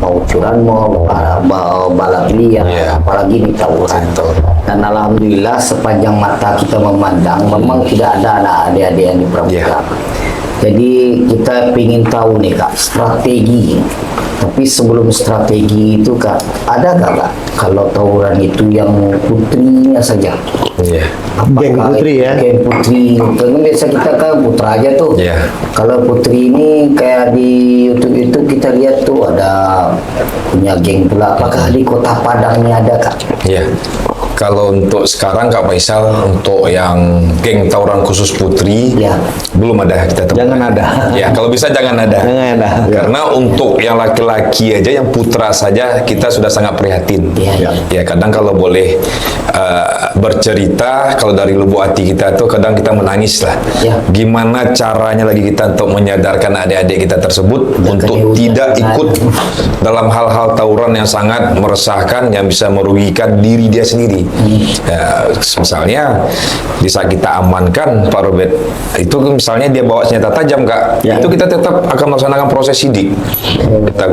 mau curanmor, balap liar, apalagi di tawuran. Dan alhamdulillah sepanjang mata kita memandang memang tidak ada anak adik-adik yang di pramuka. Jadi kita ingin tahu nih Kak, strategi. Tapi sebelum strategi itu Kak, ada Kak kalau tawuran itu yang putrinya saja? Geng putri ya? Geng putri. Kan biasa kita kan putra aja tuh. Kalau putri ini kayak di YouTube kita lihat tuh ada punya geng pula. Apakah di Kota Padang ini ada Kak? Kalau untuk sekarang Kak Faisal, untuk yang geng tawuran khusus putri, belum ada kita temukan. Jangan ada. Kalau bisa jangan ada. Karena untuk yang laki-laki aja, yang putra saja kita sudah sangat prihatin. Kadang kalau boleh bercerita, kalau dari lubuk hati kita tuh kadang kita menangis lah. Gimana caranya lagi kita untuk menyadarkan adik-adik kita tersebut untuk tidak ikut dalam hal-hal tawuran yang sangat meresahkan, yang bisa merugikan diri dia sendiri. Misalnya di saat kita amankan Pak Robert, itu misalnya dia bawa senjata tajam Kak, itu kita tetap akan melaksanakan proses sidik. Kita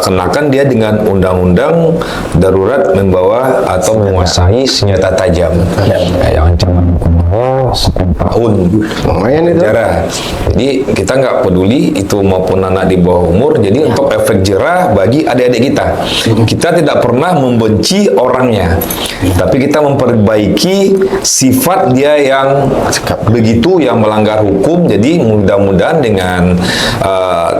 kenakan dia dengan undang-undang darurat membawa atau menguasai senjata tajam, yang ancaman hukuman 10 tahun penjara. Jadi kita nggak peduli itu maupun anak di bawah umur. Jadi untuk efek jerah bagi adik-adik kita tidak pernah membenci orangnya, tapi kita memperbaiki sifat dia yang begitu, yang melanggar hukum. Jadi mudah-mudahan dengan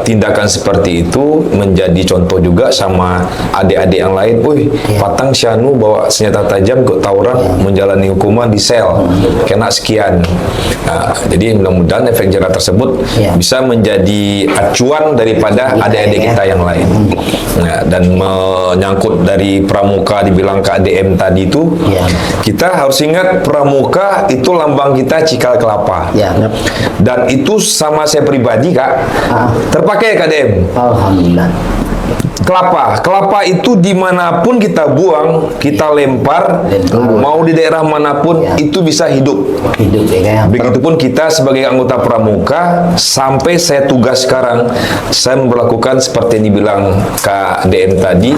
tindakan seperti itu menjadi contoh juga sama adik-adik yang lain. Wih, Patang Syanu bawa senjata tajam ke tawuran menjalani hukuman di sel, kena sekian. Nah, jadi mudah-mudahan efek jerah tersebut bisa menjadi acuan daripada adik-adik kita yang lain. Nah, dan menyangkut dari pramuka dibilang KDM tadi itu, kita harus ingat pramuka itu lambang kita cikal kelapa. Dan itu sama saya pribadi Kak, terpakai KDM. Alhamdulillah. Kelapa itu dimanapun kita buang, kita lempar, mau di daerah manapun itu bisa hidup. Begitupun kita sebagai anggota pramuka, sampai saya tugas sekarang, saya memperlakukan seperti yang dibilang Kak DM tadi,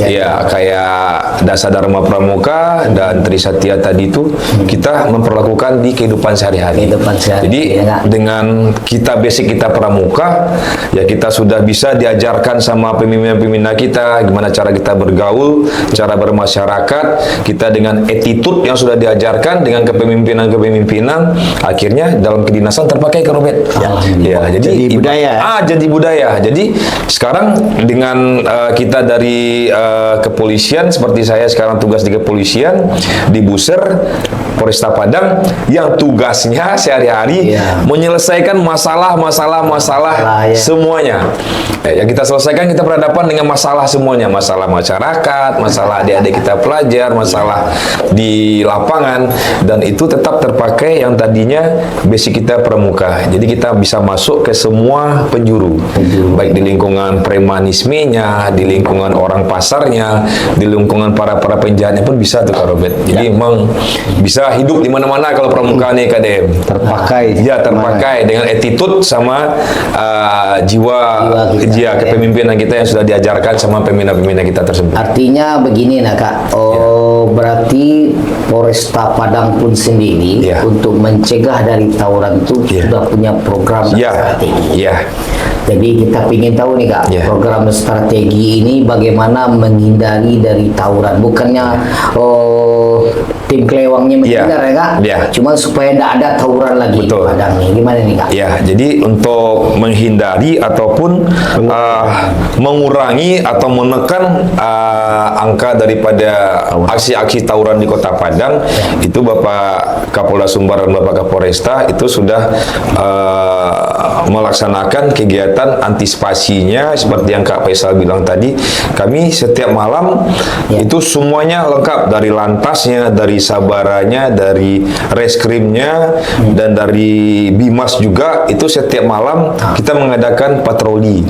ya kayak Dasa Dharma Pramuka dan Trisatya tadi itu kita memperlakukan di kehidupan sehari-hari. Jadi dengan kita basic kita pramuka, ya kita sudah bisa diajarkan sama pemimpin kita, gimana cara kita bergaul, cara bermasyarakat, kita dengan attitude yang sudah diajarkan, dengan kepemimpinan, akhirnya dalam kedinasan terpakai Kak Robert. Jadi budaya. Jadi budaya. Jadi sekarang dengan kita dari kepolisian, seperti saya sekarang tugas di kepolisian, di Buser, Polresta Padang, yang tugasnya sehari-hari menyelesaikan masalah semuanya. Yang kita selesaikan, kita berhadapan dengan masalah semuanya, masalah masyarakat, masalah adik-adik kita pelajar, masalah di lapangan, dan itu tetap terpakai yang tadinya basic kita pramuka. Jadi kita bisa masuk ke semua penjuru, baik di lingkungan premanismenya, di lingkungan orang pasarnya, di lingkungan para penjahatnya pun bisa tuh Kak Robert. Jadi memang bisa hidup di mana-mana kalau pramuka nih KDM. Terpakai dengan attitude sama jiwa kepemimpinan kita yang sudah diajarkan sama pembina-pembina kita tersebut. Artinya begini nah Kak, berarti Polresta Padang pun sendiri untuk mencegah dari tawuran itu sudah punya program strategi. Jadi kita ingin tahu nih Kak, program strategi ini bagaimana menghindari dari tawuran. Bukannya tim kelewangnya menghindar ya Kak, cuma supaya tidak ada tawuran lagi di Padang nih. Gimana nih Kak? Jadi untuk menghindari ataupun mengurangi atau menekan angka daripada aksi-aksi tawuran di Kota Padang, itu Bapak Kapolda Sumbar dan Bapak Kapolresta itu sudah melaksanakan kegiatan antisipasinya seperti yang Kak Faisal bilang tadi. Kami setiap malam itu semuanya lengkap, dari lantasnya, dari sabaranya, dari reskrimnya, dan dari Bimas juga. Itu setiap malam kita mengadakan patroli.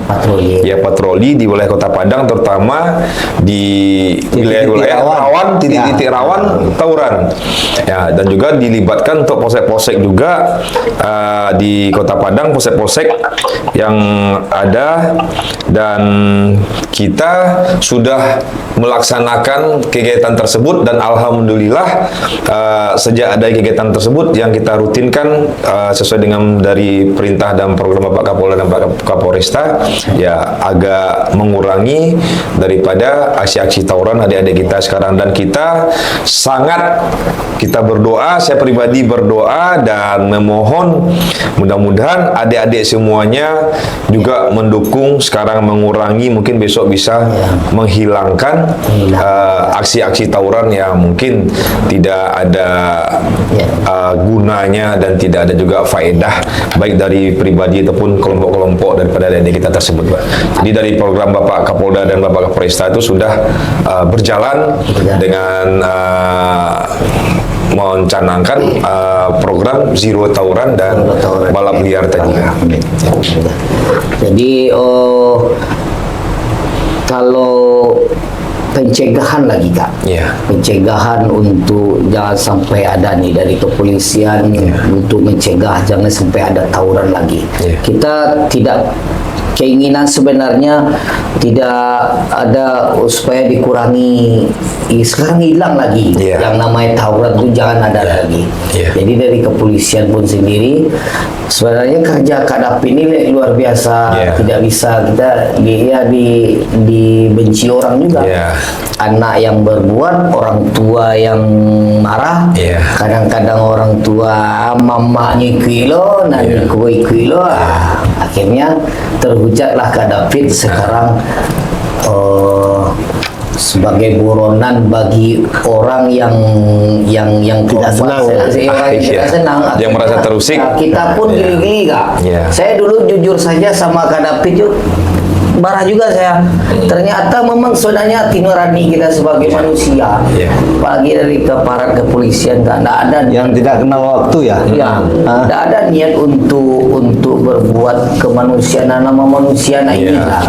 Patroli di wilayah Kota Padang, terutama di wilayah-wilayah rawan, titik-titik rawan tawuran. Dan juga dilibatkan untuk polsek-polsek juga di Kota Padang, polsek-polsek yang ada, dan kita sudah melaksanakan kegiatan tersebut. Dan alhamdulillah sejak ada kegiatan tersebut yang kita rutinkan sesuai dengan dari perintah dan program Bapak Kapolda dan Bapak Kapolresta, agak mengurangi daripada aksi-aksi tawuran adik-adik kita sekarang. Dan kita berdoa, saya pribadi berdoa dan memohon mudah-mudahan adik-adik semuanya juga mendukung sekarang, mengurangi, mungkin besok bisa menghilangkan aksi-aksi tawuran yang mungkin tidak ada gunanya dan tidak ada juga faedah baik dari pribadi ataupun kelompok-kelompok daripada adik-adik kita tersebut, Pak. Jadi dari program Bapak Kapolda dan Bapak Kapolresta itu sudah berjalan dengan mencanangkan program Zero Tawuran dan balap liar tadi. Jadi kalau pencegahan lagi Kak, pencegahan untuk jangan sampai ada nih dari kepolisian untuk mencegah jangan sampai ada tawuran lagi. Kita tidak keinginan sebenarnya tidak ada supaya dikurangi, sekarang hilang lagi yang namanya tawuran itu jangan ada lagi. Jadi dari kepolisian pun sendiri sebenarnya kerja Kak Dapi ini luar biasa, tidak bisa kita dibenci orang juga. Anak yang berbuat, orang tua yang marah, kadang-kadang orang tua mamanya kilo, nanti kue kilo, Akhirnya terwujudlah Kak David sekarang sebagai buronan bagi orang yang Tidak senang. orang yang tidak senang. Yang merasa terusik. Kita pun gili-gili Kak. Iya. Saya dulu jujur saja sama Kak David yuk, marah juga saya. Ternyata memang sebenarnya hati nurani kita sebagai manusia, apalagi dari aparat kepolisian, nggak ada yang tidak kenal waktu ya. ya, nggak ada niat untuk berbuat kemanusiaan, nama manusia ini lah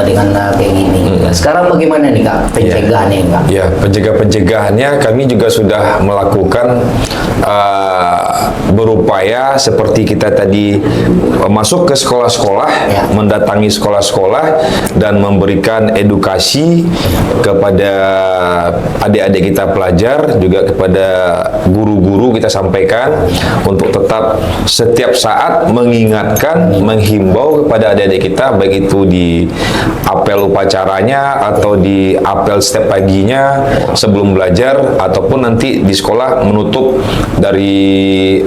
dengan kayak gini. Sekarang bagaimana nih Kak pencegahannya Kak? Ya, pencegahannya kami juga sudah melakukan berupaya seperti kita tadi masuk ke sekolah-sekolah, mendatangi sekolah-sekolah dan memberikan edukasi kepada adik-adik kita pelajar, juga kepada guru-guru kita sampaikan untuk tetap setiap saat mengingatkan, menghimbau kepada adik-adik kita, baik itu di apel upacaranya atau di apel setiap paginya sebelum belajar, ataupun nanti di sekolah menutup dari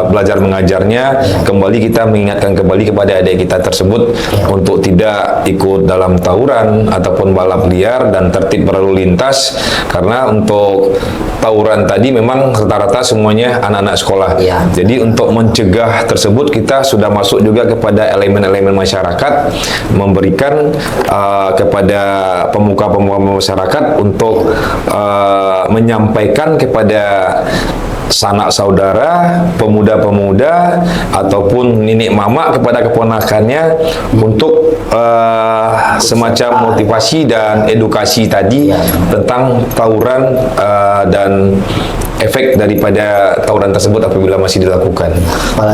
belajar mengajarnya, kembali kita mengingatkan kembali kepada adik kita tersebut untuk tidak ikut dalam tawuran ataupun balap liar dan tertib berlalu lintas, karena untuk tawuran tadi memang rata-rata semuanya anak-anak sekolah. Jadi untuk mencegah tersebut kita sudah masuk juga kepada elemen-elemen masyarakat, memberikan kepada pemuka-pemuka masyarakat untuk menyampaikan kepada sanak saudara, pemuda-pemuda ataupun nenek mama kepada keponakannya untuk semacam motivasi dan edukasi tadi tentang tawuran dan efek daripada tawuran tersebut apabila masih dilakukan.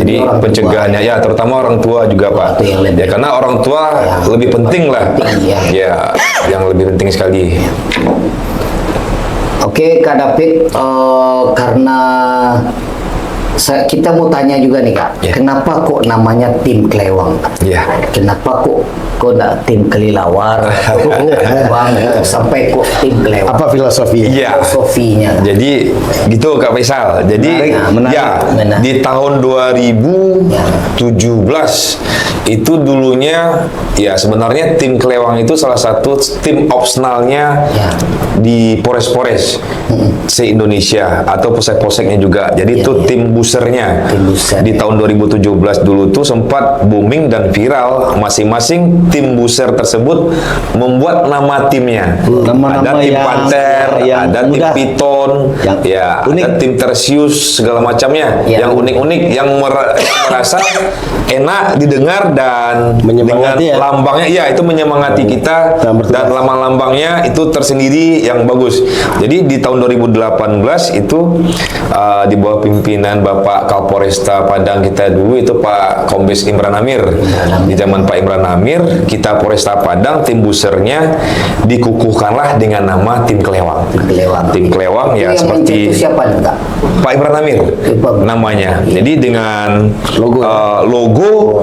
Jadi pencegahannya ya terutama orang tua juga Pak. Ya karena orang tua lebih penting lah. Ya, yang lebih penting sekali. Oke Kak David, karena kita mau tanya juga nih Kak, kenapa kok namanya tim Kelewang? Kenapa kok enggak tim Kelilawar? Sampai kok tim Kelewang? Apa filosofinya? Filosofinya. Jadi gitu Kak Faisal. Jadi menarik. Di tahun 2017 itu dulunya ya sebenarnya tim Kelewang itu salah satu tim opsionalnya di Polres-Polres se-Indonesia atau polsek-polseknya juga. Jadi itu tim busernya. Di tahun 2017 dulu tuh sempat booming dan viral, masing-masing tim buser tersebut membuat nama timnya. Ada tim Panther, ada tim Piton, ada tim Tersius, segala macamnya yang unik-unik, yang merasa enak didengar dan dengan lambangnya itu menyemangati kita, dan lambang-lambangnya itu tersendiri yang bagus. Jadi di tahun 2018 itu di bawah pimpinan Bapak Kapolresta Padang kita dulu itu Pak Kombes Imran Amir. Di zaman Pak Imran Amir, kita Polresta Padang tim busernya dikukuhkanlah dengan nama tim Kelewang. Tim Kelewang ya seperti siapa nih Kak? Pak Imran Amir namanya. Jadi dengan logo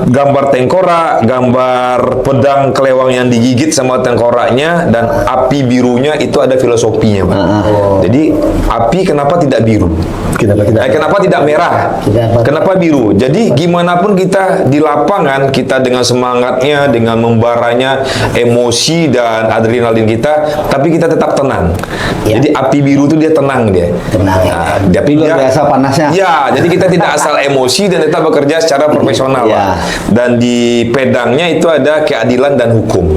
gambar tengkorak, gambar pedang kelewang yang digigit sama tengkoraknya, dan api birunya itu ada filosofinya Pak. Jadi api kenapa tidak biru? Kenapa tidak merah? Kenapa biru? Jadi gimana pun kita di lapangan, kita dengan semangatnya, dengan membaranya emosi dan adrenalin kita, tapi kita tetap tenang. Jadi api biru itu dia tenang dia. Tapi luar biasa panasnya. Ya, jadi kita tidak asal emosi dan tetap bekerja secara profesional. Dan di pedangnya itu ada keadilan dan hukum.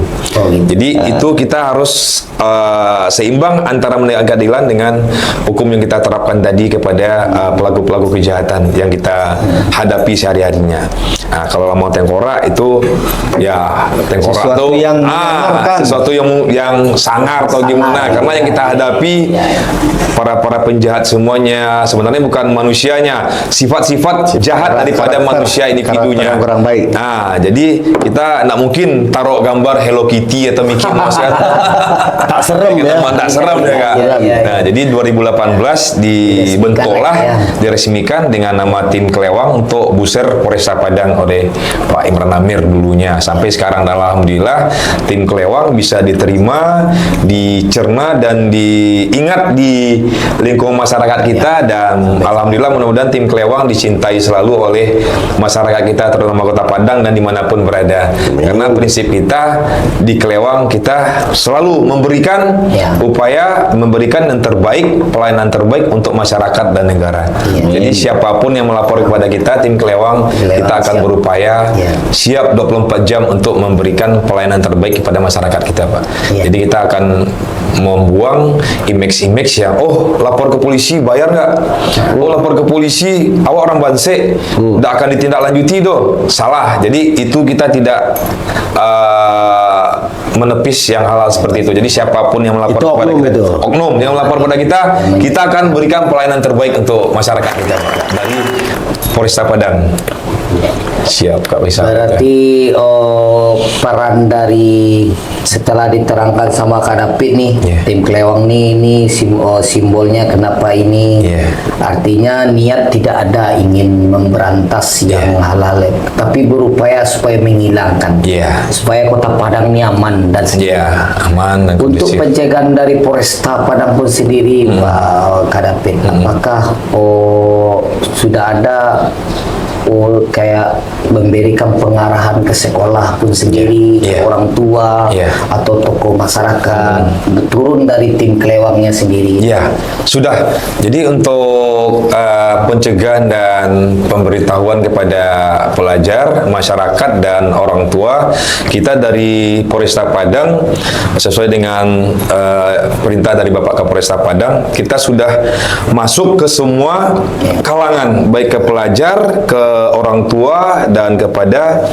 Jadi itu kita harus seimbang antara menegakkan keadilan dengan hukum yang kita terapkan tadi kepada pelaku-pelaku kejahatan yang kita hadapi sehari-harinya. Nah, kalau mau tengkorak itu ya tengkorak sesuatu itu yang sesuatu yang sangar atau gimana, karena yang kita hadapi para penjahat semuanya sebenarnya bukan manusianya, sifat-sifat jahat daripada manusia individunya. Kurang baik. Nah, jadi kita nggak mungkin taruh gambar Hello Kitty atau Mickey Mouse kan. Tak serem ya. Tak serem ya Kak. Nah, jadi 2018 dibentuklah setelah Ya. diresmikan dengan nama tim Kelewang untuk Buser Polresta Padang oleh Pak Imran Amir dulunya sampai sekarang. Dan alhamdulillah tim Kelewang bisa diterima, dicerna dan diingat di lingkungan masyarakat kita, dan alhamdulillah mudah-mudahan tim Kelewang dicintai selalu oleh masyarakat kita terutama Kota Padang dan dimanapun berada. Karena prinsip kita di Kelewang kita selalu memberikan Ya. upaya memberikan yang terbaik, pelayanan terbaik untuk masyarakat dan negara. Ya. Jadi siapapun yang melapor kepada kita, tim Kelewang, Kelewang kita akan siap. berupaya Ya. siap 24 jam untuk memberikan pelayanan terbaik kepada masyarakat kita, Pak. Ya. Jadi kita akan membuang image-image yang lapor ke polisi bayar nggak? Lapor ke polisi awak orang Banse nggak akan ditindaklanjuti doh. Salah. Jadi itu kita tidak menepis yang hal-hal seperti itu. Jadi siapapun yang melapor Itu kepada oknum kita, itu. oknum yang melapor kepada kita akan berikan pelayanan terbaik untuk masyarakat kita, Pak. Dari Polresta Padang. Siap, Kak Faisal. Berarti peran dari setelah diterangkan sama Kak David nih, Yeah. tim Kelewang nih, ini simbolnya kenapa ini? Yeah. Artinya niat tidak ada ingin memberantas yang Yeah. hal-hal, tapi berupaya supaya menghilangkan, Yeah. supaya Kota Padang ini aman dan sejahtera. Ya, aman dan Untuk kondusif. pencegahan dari Polresta Padang pun sendiri, Pak Kak David, apakah sudah ada kayak memberikan pengarahan ke sekolah pun sendiri, ke Yeah. orang tua Yeah. atau tokoh masyarakat, turun dari tim Kelewangnya sendiri? Ya, sudah. Jadi untuk pencegahan dan pemberitahuan kepada pelajar, masyarakat dan orang tua, kita dari Polresta Padang sesuai dengan perintah dari Bapak Kapolresta Padang, kita sudah masuk ke semua kalangan, baik ke pelajar, ke orang tua dan kepada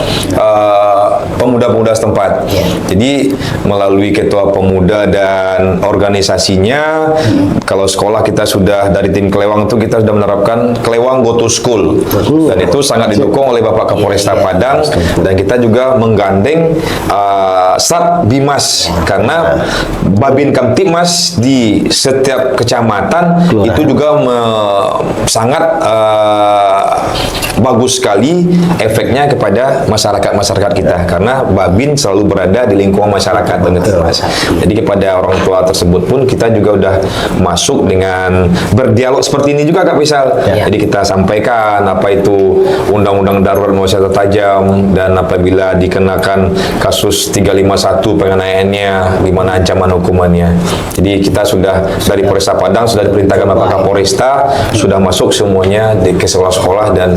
pemuda-pemuda setempat. Ya. Jadi melalui ketua pemuda dan organisasinya, kalau sekolah kita sudah dari tim Kelewang itu kita sudah menerapkan Kelewang Go to School, dan itu sangat didukung oleh Bapak Kapolresta Padang, dan kita juga menggandeng Sat Bimas, karena Babin Kamtibmas di setiap kecamatan itu juga sangat bagus sekali efeknya kepada masyarakat kita, karena Babin selalu berada di lingkungan masyarakat dan Mas. Jadi kepada orang tua tersebut pun kita juga udah masuk dengan berdialog seperti ini juga, Kak Faisal. Ya. Jadi kita sampaikan apa itu Undang-Undang Darurat Manusia Tajam, dan apabila dikenakan kasus 351 pengenaiannya, di mana ancaman hukumannya. Jadi kita sudah dari Polresta Padang sudah diperintahkan Bapak Kapolresta sudah masuk semuanya ke sekolah-sekolah dan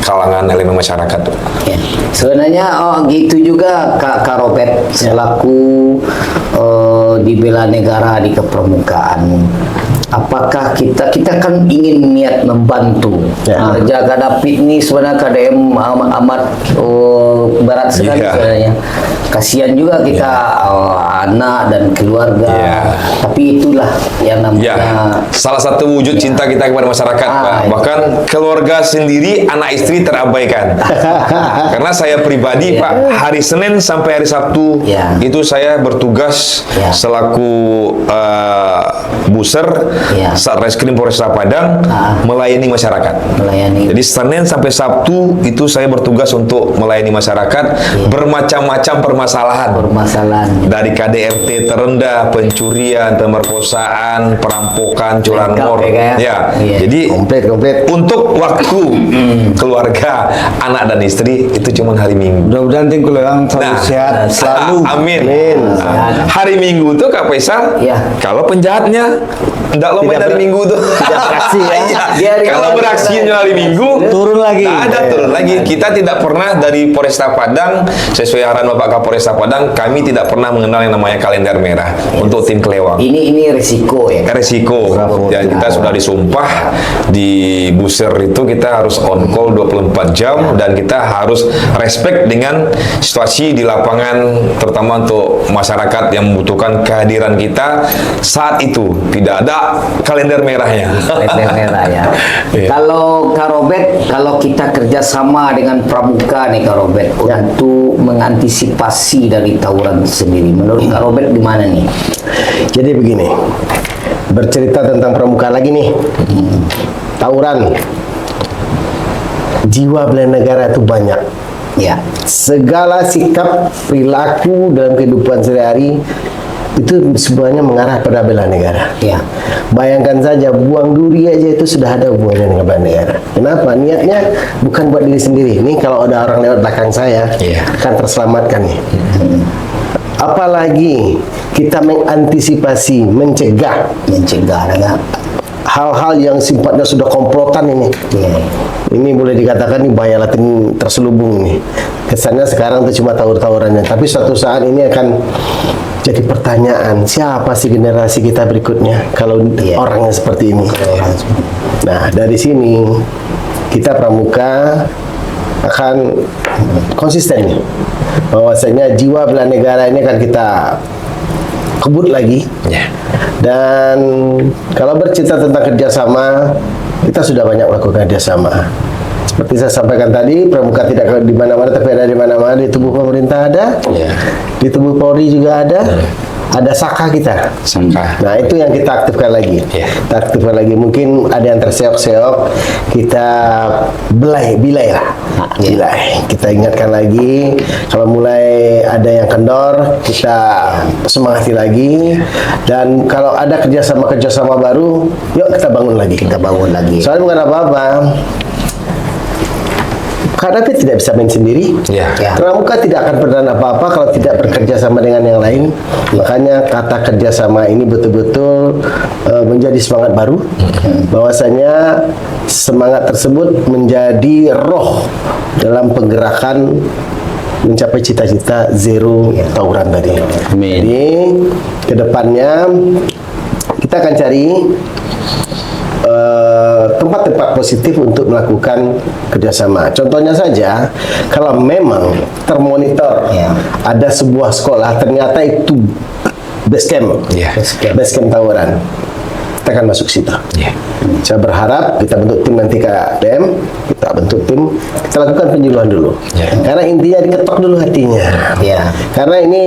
kalangan elemen masyarakat. Ya. Sebenarnya gitu juga Kak Robert selaku di bela negara di kepermukaan. Apakah kita kan ingin niat membantu? Ya. Jaga David ini sebenarnya KDM amat berat sekali Iya. sebenarnya. Kasihan juga kita anak dan keluarga. Iya. Tapi itulah yang Ya, namanya salah satu wujud cinta kita kepada masyarakat, Pak. itu. Bahkan keluarga sendiri, anak istri terabaikan. Karena saya pribadi, Ya. Pak, hari Senin sampai hari Sabtu Ya. itu saya bertugas Ya. selaku buser Ya. Satreskrim Polresta Padang melayani masyarakat. melayani. Jadi Senin sampai Sabtu itu saya bertugas untuk melayani masyarakat bermacam-macam permasalahan. Permasalahan. Dari KDRT terendah, pencurian, pemerkosaan, perampokan, curanmor. Lengkap, ya, Kak? Ya. Iya. Jadi Komplit. untuk waktu keluarga, anak dan istri itu cuma hari Minggu. Mudah-mudahan tim Kelewang selalu Nah, sehat selalu. Amin. Amin. Nah, hari Minggu tuh Kak Faisal, Ya. kalau penjahatnya enggak lo main hari Minggu tuh. tidak beraksi ya. Iya. Dia hari Kalau Minggu. beraksinya hari Minggu, Turun lagi. nggak ada turun lagi. Kita tidak pernah dari Polresta Padang sesuai arahan Bapak Kapolresta Padang, kami tidak pernah mengenal yang namanya kalender merah untuk tim Kelewang. Ini risiko ya. Resiko, dan kita sudah disumpah di buser itu kita harus on call 24 jam, dan kita harus respect dengan situasi di lapangan, terutama untuk masyarakat yang membutuhkan kehadiran kita saat itu. Tidak ada kalender merahnya. Kalender merah ya. Iya. Kalau Kak Robert, kalau kita kerjasama dengan Pramuka nih Kak Robert untuk mengantisipasi dari tawuran sendiri, menurut Kak Robert gimana nih? Jadi begini, bercerita tentang pramuka lagi nih. Tawuran. Jiwa bela negara itu banyak. Ya. Segala sikap perilaku dalam kehidupan sehari-hari itu semuanya mengarah pada bela negara. Ya. Bayangkan saja buang duri aja itu sudah ada hubungannya dengan bela negara. Kenapa? Niatnya bukan buat diri sendiri. Ini kalau ada orang lewat belakang saya, Iya. akan terselamatkan nih. Apalagi kita mengantisipasi, mencegah Mencegah. hal-hal yang sifatnya sudah komplotan ini. Ya. Ini boleh dikatakan ini bahaya latin terselubung nih. Kesannya sekarang itu cuma tawur-tawurannya, tapi suatu saat ini akan jadi pertanyaan, siapa sih generasi kita berikutnya kalau Iya. orangnya seperti ini. Nah, dari sini kita pramuka akan konsisten nih, bahwasanya jiwa bela negara ini akan kita kebut lagi. Ya. Dan kalau bercerita tentang kerjasama, kita sudah banyak melakukan kerjasama. Seperti saya sampaikan tadi, pramuka tidak di mana-mana, tapi ada di mana-mana. Di tubuh pemerintah ada, Ya. di tubuh Polri juga ada saka kita. Saka. Nah, itu yang kita aktifkan lagi. Ya. Kita aktifkan lagi. Mungkin ada yang terseok-seok, kita bilai lah. Bilai. Kita ingatkan lagi. Kalau mulai ada yang kendor, kita semangati lagi. Dan kalau ada kerjasama baru, yuk kita bangun lagi. Kita bangun lagi. Soalnya bukan apa-apa. Karena kita tidak bisa main sendiri. Ya. Ya. Pramuka tidak akan berdana apa-apa kalau tidak bekerja sama dengan yang lain. Makanya kata kerjasama ini betul-betul menjadi semangat baru. Bahwasanya semangat tersebut menjadi roh dalam penggerakan mencapai cita-cita zero tawuran tadi. Amin. Jadi kedepannya kita akan cari tempat-tempat positif untuk melakukan kerjasama. Contohnya saja, kalau memang termonitor Ya. ada sebuah sekolah ternyata itu base camp, Ya. base camp tawuran, kita akan masuk situ. Ya. Saya berharap kita bentuk tim nanti KDM, kita bentuk tim, kita lakukan penyuluhan dulu. Ya. Karena intinya diketok dulu hatinya. Ya. Karena ini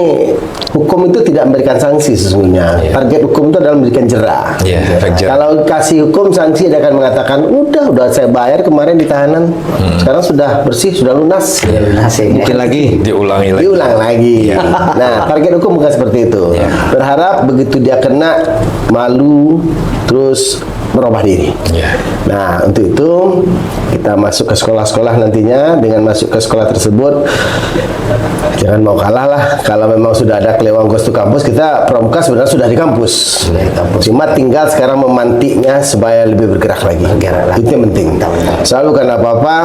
hukum itu tidak memberikan sanksi sesungguhnya. Ya. Target hukum itu adalah memberikan jera. Ya, efek jera. Kalau kasih hukum sanksi dia akan mengatakan, udah saya bayar kemarin di tahanan, sekarang sudah bersih, sudah lunas. Mungkin lagi. Diulangi lagi. Diulang lagi. Nah, target hukum bukan seperti itu. Ya. Berharap begitu dia kena malu, terus merubah diri. Ya. Nah, untuk itu kita masuk ke sekolah-sekolah nantinya. Dengan masuk ke sekolah tersebut, jangan mau kalah lah. Kalau memang sudah ada kelewang goes to kampus, kita pramuka sebenarnya sudah di kampus. Cuma tinggal sekarang memantiknya supaya lebih bergerak lagi. Itu yang penting. Selalu karena apa-apa,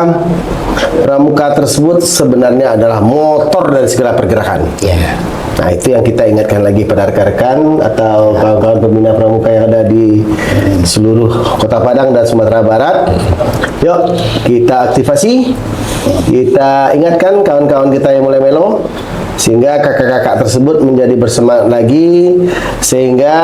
pramuka tersebut sebenarnya adalah motor dari segala pergerakan. Ya. Nah, itu yang kita ingatkan lagi pada rekan-rekan atau kawan-kawan pembina pramuka yang ada di seluruh Kota Padang dan Sumatera Barat. Yuk, kita aktivasi. Kita ingatkan kawan-kawan kita yang mulai melo, sehingga kakak-kakak tersebut menjadi bersemangat lagi, sehingga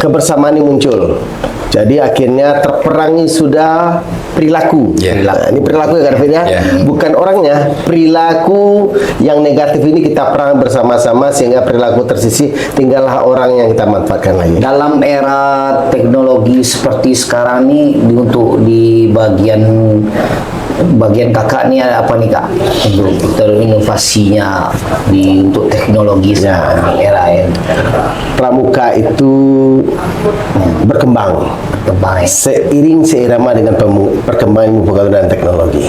kebersamaan ini muncul. Jadi akhirnya terperangi sudah perilaku. Ya. Nah, ini perilaku ya Karvin ya. Ya. Bukan orangnya, perilaku yang negatif ini kita perang bersama-sama sehingga perilaku tersisih, tinggallah orang yang kita manfaatkan lagi. Dalam era teknologi seperti sekarang ini untuk di bagian kakak nih ada apa nih kak untuk terinovasinya untuk teknologi sekarang di era yang Pramuka itu berkembang seiring seirama dengan perkembangan penggunaan teknologi.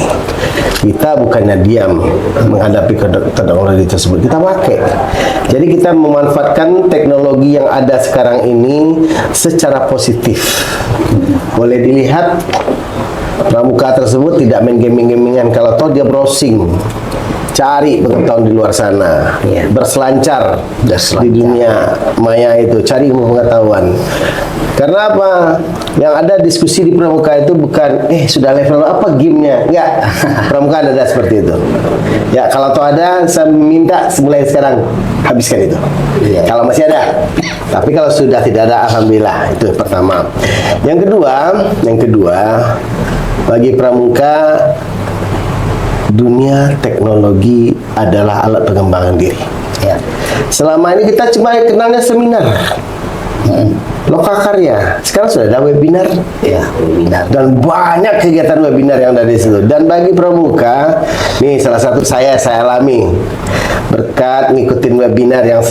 Kita bukannya diam menghadapi teknologi tersebut, kita pakai. Jadi kita memanfaatkan teknologi yang ada sekarang ini secara positif. Boleh dilihat pramuka tersebut tidak main gaming-gamingan. Kalau toh dia browsing, cari pengetahuan di luar sana, berselancar di dunia maya itu, cari ilmu pengetahuan. Karena apa? Yang ada diskusi di pramuka itu bukan sudah level apa gamenya, enggak. Pramuka ada seperti itu. Ya, kalau toh ada, saya minta mulai sekarang habiskan itu. Kalau masih ada. Tapi kalau sudah tidak ada, alhamdulillah. Itu pertama. Yang kedua, bagi pramuka, dunia teknologi adalah alat pengembangan diri. Selama ini kita cuma kenalnya seminar. Lokakarya. Sekarang sudah ada webinar. Ya, webinar. Dan banyak kegiatan webinar yang ada di situ. Dan bagi pramuka, nih salah satu saya alami berkat ngikutin webinar yang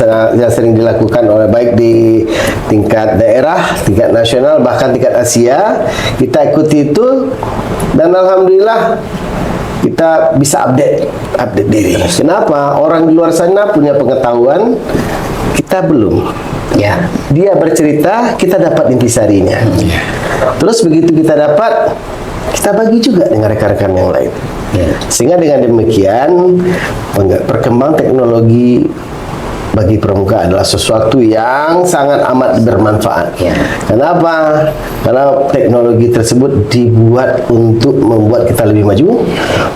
sering dilakukan oleh baik di tingkat daerah, tingkat nasional, bahkan tingkat Asia. Kita ikuti itu dan alhamdulillah kita bisa update diri. Kenapa? Orang di luar sana punya pengetahuan, kita belum. Ya. Dia bercerita, kita dapat intisarinya. Terus begitu kita dapat, kita bagi juga dengan rekan-rekan yang lain. Sehingga dengan demikian perkembangan teknologi bagi pramuka adalah sesuatu yang sangat amat bermanfaat. Kenapa? Karena teknologi tersebut dibuat untuk membuat kita lebih maju,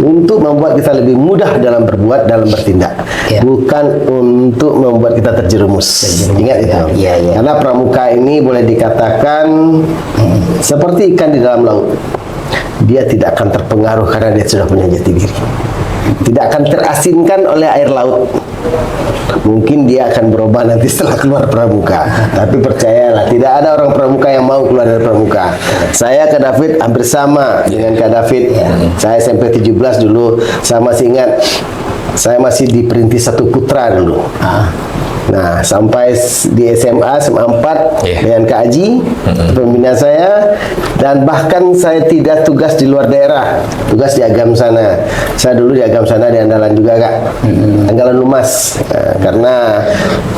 untuk membuat kita lebih mudah dalam berbuat, dalam bertindak, bukan untuk membuat kita terjerumus. Ingat itu. Karena pramuka ini boleh dikatakan seperti ikan di dalam laut. Dia tidak akan terpengaruh karena dia sudah punya jati diri. Tidak akan terasinkan oleh air laut. Mungkin dia akan berubah nanti setelah keluar pramuka. Tapi percayalah, tidak ada orang pramuka yang mau keluar dari pramuka. Saya ke David hampir sama dengan Kak David. Saya SMP 17 dulu. Saya masih ingat, saya masih di Perintis 1 Putra dulu. Nah, sampai di SMA 4 dengan Kak Aji, pembina saya, dan bahkan saya tidak tugas di luar daerah, tugas di Agam sana. Saya dulu di Agam sana di Andalan juga, Kak. Andalan Lumas, karena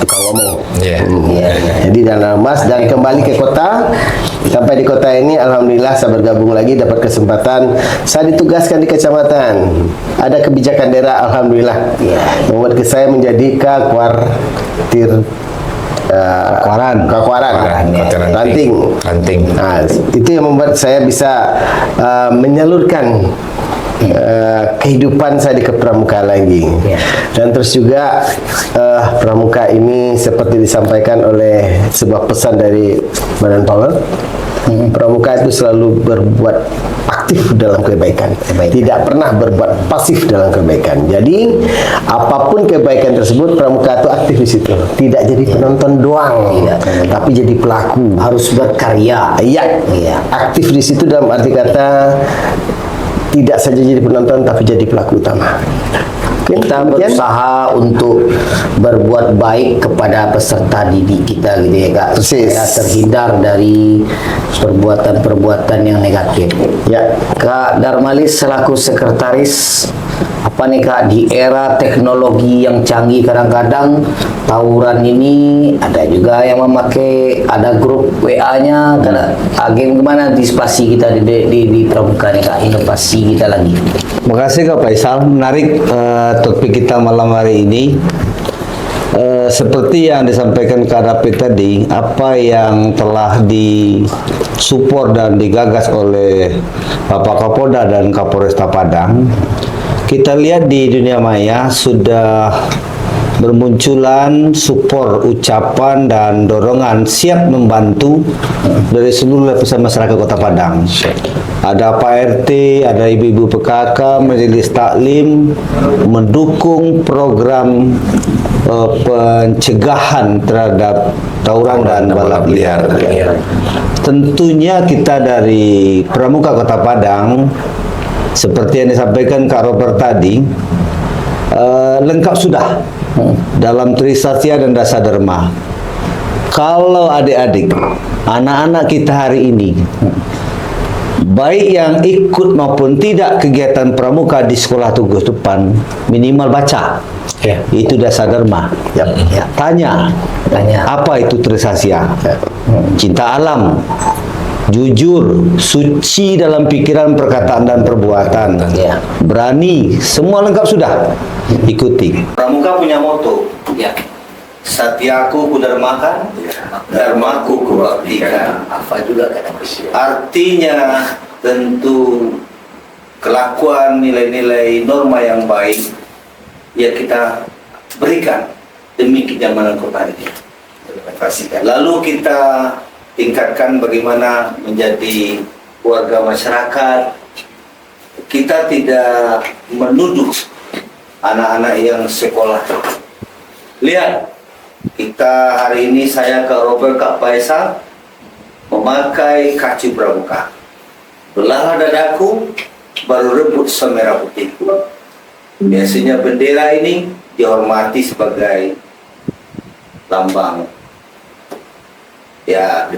tukang ngomong. Jadi di Andalan Lumas dan kembali ke kota. Sampai di kota ini, alhamdulillah saya bergabung lagi, dapat kesempatan. Saya ditugaskan di kecamatan. Ada kebijakan daerah, alhamdulillah, membuat saya menjadi Kakuartir Ranting. Nah, itu yang membuat saya bisa menyalurkan kehidupan saya di pramuka lagi. Dan terus juga pramuka ini seperti disampaikan oleh sebuah pesan dari Badan Power, pramuka itu selalu berbuat aktif dalam kebaikan, tidak pernah berbuat pasif dalam kebaikan. Jadi apapun kebaikan tersebut, pramuka itu aktif di situ, tidak jadi penonton doang, tapi jadi pelaku, harus berkarya. Aktif di situ dalam arti kata tidak saja jadi penonton, tapi jadi pelaku utama. Kita berusaha untuk berbuat baik kepada peserta didik kita, gitu ya, Kak. Supaya terhindar dari perbuatan-perbuatan yang negatif. Kak Darmalis selaku sekretaris, apa nih Kak, di era teknologi yang canggih, kadang-kadang tawuran ini ada juga yang memakai, ada grup WA-nya, gimana antisipasi kita di pramuka nih Kak, inovasi kita lagi. Terima kasih Kak Faisal, menarik topik kita malam hari ini. Seperti yang disampaikan Kak David tadi, apa yang telah disupport dan digagas oleh Bapak Kapolda dan Kapolresta Padang, kita lihat di dunia maya sudah bermunculan support, ucapan dan dorongan siap membantu dari seluruh lapisan masyarakat Kota Padang. Ada Pak RT, ada ibu-ibu PKK, majelis taklim mendukung program pencegahan terhadap tawuran dan balap liar. Tentunya kita dari Pramuka Kota Padang, seperti yang disampaikan Kak Robert tadi, lengkap sudah dalam Trisatya dan Dasadharma. Kalau adik-adik, anak-anak kita hari ini, baik yang ikut maupun tidak kegiatan pramuka di sekolah tugas depan, minimal baca. Itu Dasadharma. Tanya, apa itu Trisatya? Cinta alam, jujur, suci dalam pikiran, perkataan dan perbuatan, berani, semua lengkap sudah. Ikuti. Pramuka punya moto, Satyaku kudharmakan, dharmaku kubaktikan. Apa juga kata Artinya tentu kelakuan, nilai-nilai, norma yang baik ya kita berikan demi kenyamanan kota ini. Lalu kita tingkatkan bagaimana menjadi warga masyarakat. Kita tidak menuduh anak-anak yang sekolah. Lihat, kita hari ini, saya ke Robert, Kak Faisal, memakai kacu pramuka. Belahlah dadaku, baru rebut semerah putihku. Biasanya bendera ini dihormati sebagai lambang ya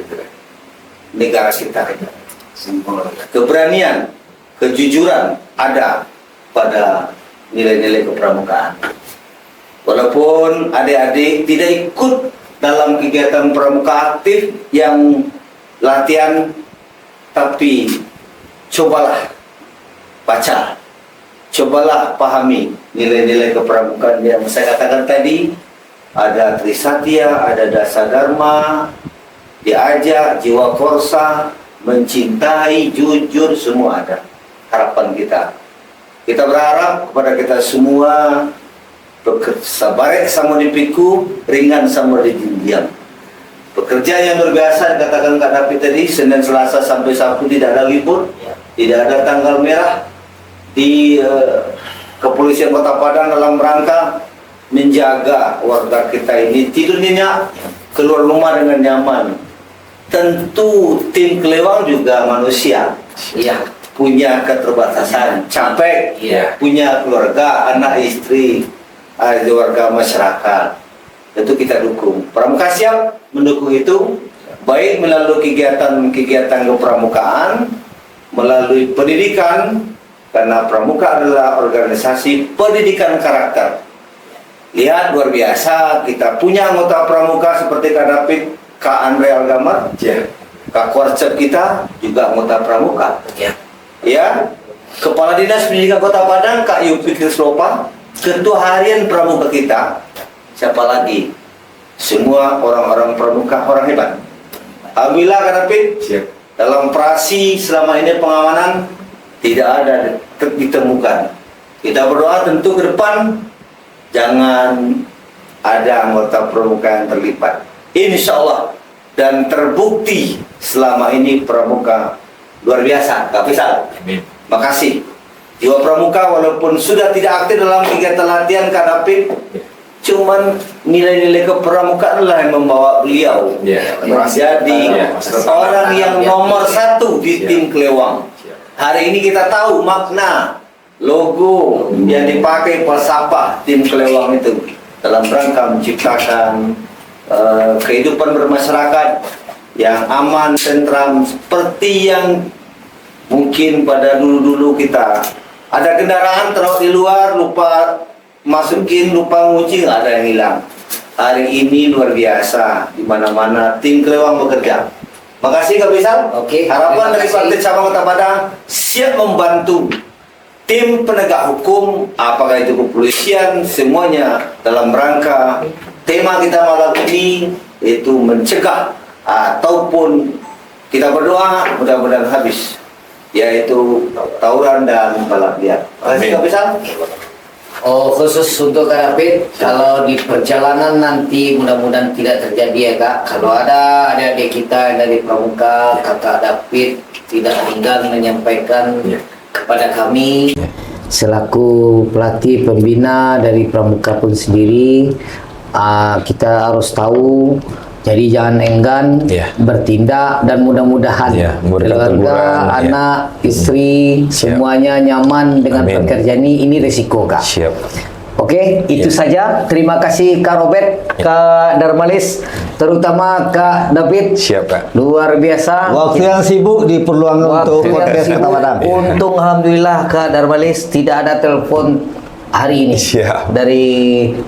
negara kita. Keberanian, kejujuran ada pada nilai-nilai kepramukaan. Walaupun adik-adik tidak ikut dalam kegiatan pramuka aktif yang latihan, tapi cobalah baca, cobalah pahami nilai-nilai kepramukaan yang saya katakan tadi. Ada Trisatya, ada Dasa Dharma, diajak jiwa korsa, mencintai, jujur, semua ada. Harapan kita berharap kepada kita semua sabarek sama dipiku, ringan sama ditindiam. Pekerja yang luar biasa dikatakan Kak David tadi, Senin, Selasa sampai Sabtu tidak ada libur, tidak ada tanggal merah di Kepolisian Kota Padang dalam rangka menjaga warga kita ini tidur nyenyak, keluar rumah dengan nyaman. Tentu tim Kelewang juga manusia, ya, punya keterbatasan, capek, punya keluarga, anak istri, warga masyarakat. Tentu kita dukung. Pramuka siap mendukung itu, baik melalui kegiatan kepramukaan, melalui pendidikan, karena pramuka adalah organisasi pendidikan karakter. Lihat, luar biasa, kita punya anggota pramuka seperti Kak David, Kak Andre Algamar, Kak Kwarcep kita juga anggota pramuka. Ya, Kepala Dinas Pendidikan Kota Padang, Kak Yupi Krislopa, Ketua Harian Pramuka kita, siapa lagi? Semua orang-orang pramuka, orang hebat. Alhamdulillah Kak David, dalam operasi selama ini pengamanan tidak ada ditemukan. Kita berdoa tentu ke depan jangan ada anggota pramuka yang terlibat, insya Allah. Dan terbukti selama ini pramuka luar biasa, Kak Faisal. Makasih. Jiwa pramuka walaupun sudah tidak aktif dalam kegiatan latihan Kak David, cuman nilai-nilai kepramukaan lah yang membawa beliau menjadi orang yang nomor satu di tim Kelewang. Hari ini kita tahu makna logo yang dipakai falsafah tim Kelewang itu dalam rangka menciptakan kehidupan bermasyarakat yang aman, tentram, seperti yang mungkin pada dulu-dulu kita ada kendaraan taruh di luar, lupa masukin, lupa ngunci, nggak ada yang hilang. Hari ini luar biasa, di mana-mana tim Kelewang bekerja. Makasih Kak Faisal. Oke, Harapan dari terima kasih. Partai Cabang Kota Padang siap membantu tim penegak hukum, apakah itu kepolisian, semuanya dalam rangka tema kita malam ini, yaitu mencegah ataupun kita berdoa mudah-mudahan habis, yaitu tawuran dan balap liar. Makasih Kak Faisal. Oh, khusus untuk Kak David, kalau di perjalanan nanti mudah-mudahan tidak terjadi ya Kak. Kalau ada adik-adik kita yang dari pramuka, Kakak David tidak tinggal menyampaikan kepada kami selaku pelatih pembina dari pramuka pun sendiri, kita harus tahu. Jadi jangan enggan bertindak, dan mudah-mudahan memberikan teguran, keluarga, anak, istri, semuanya nyaman dengan pekerjaan ini resiko Kak. Siap. Oke, itu saja. Terima kasih Kak Robert, Kak Darmalis, terutama Kak David. Siap Kak. Luar biasa. Waktu yang sibuk diperluangkan untuk Waktu yang podcast sibuk. Kota Padang. Untung alhamdulillah Kak Darmalis tidak ada telepon hari ini dari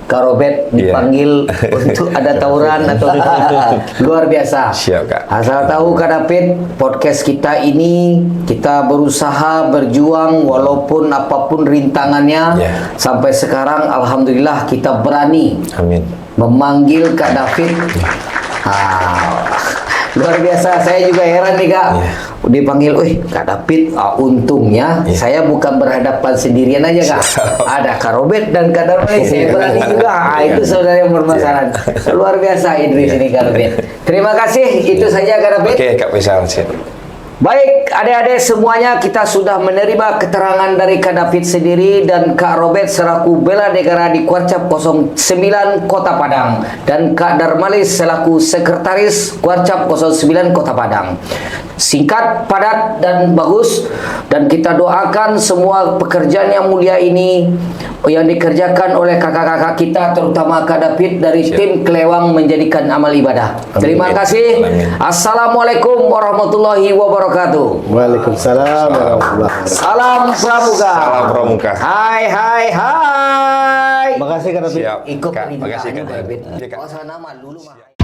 Kak Robert dipanggil untuk ada tawuran atau luar biasa. Siap Kak. Asal tahu Kak David, podcast kita ini kita berusaha berjuang walaupun apapun rintangannya. Sampai sekarang alhamdulillah kita berani memanggil Kak David. Luar biasa, saya juga heran nih Kak. Dipanggil, Kak David, untungnya saya bukan berhadapan sendirian aja Kak. Ada Kak Robert dan Kak Darmalis, saya berani juga. Itu saudara yang bermasalah. Luar biasa Idris ini Kak Robert. Terima kasih, itu saja Kak David. Oke Kak Faisal. Baik, adik-adik semuanya, kita sudah menerima keterangan dari Kak David sendiri dan Kak Robert selaku bela negara di Kuarcap 09 Kota Padang dan Kak Darmalis selaku sekretaris Kuarcap 09 Kota Padang. Singkat, padat, dan bagus, dan kita doakan semua pekerjaan yang mulia ini yang dikerjakan oleh kakak-kakak kita, terutama Kak David dari tim Kelewang menjadikan amal ibadah. Terima kasih. Amin. Assalamualaikum warahmatullahi wabarakatuh. Waalaikumsalam warahmatullahi wabarakatuh. Salam Pramuka. Salam Pramuka. Hai hai hai. Makasih Kak David. Siap. Ikut Kak, perintah makasih, Kak anu, David. David. Iya, Kak. Oh, sana mah dulu mah.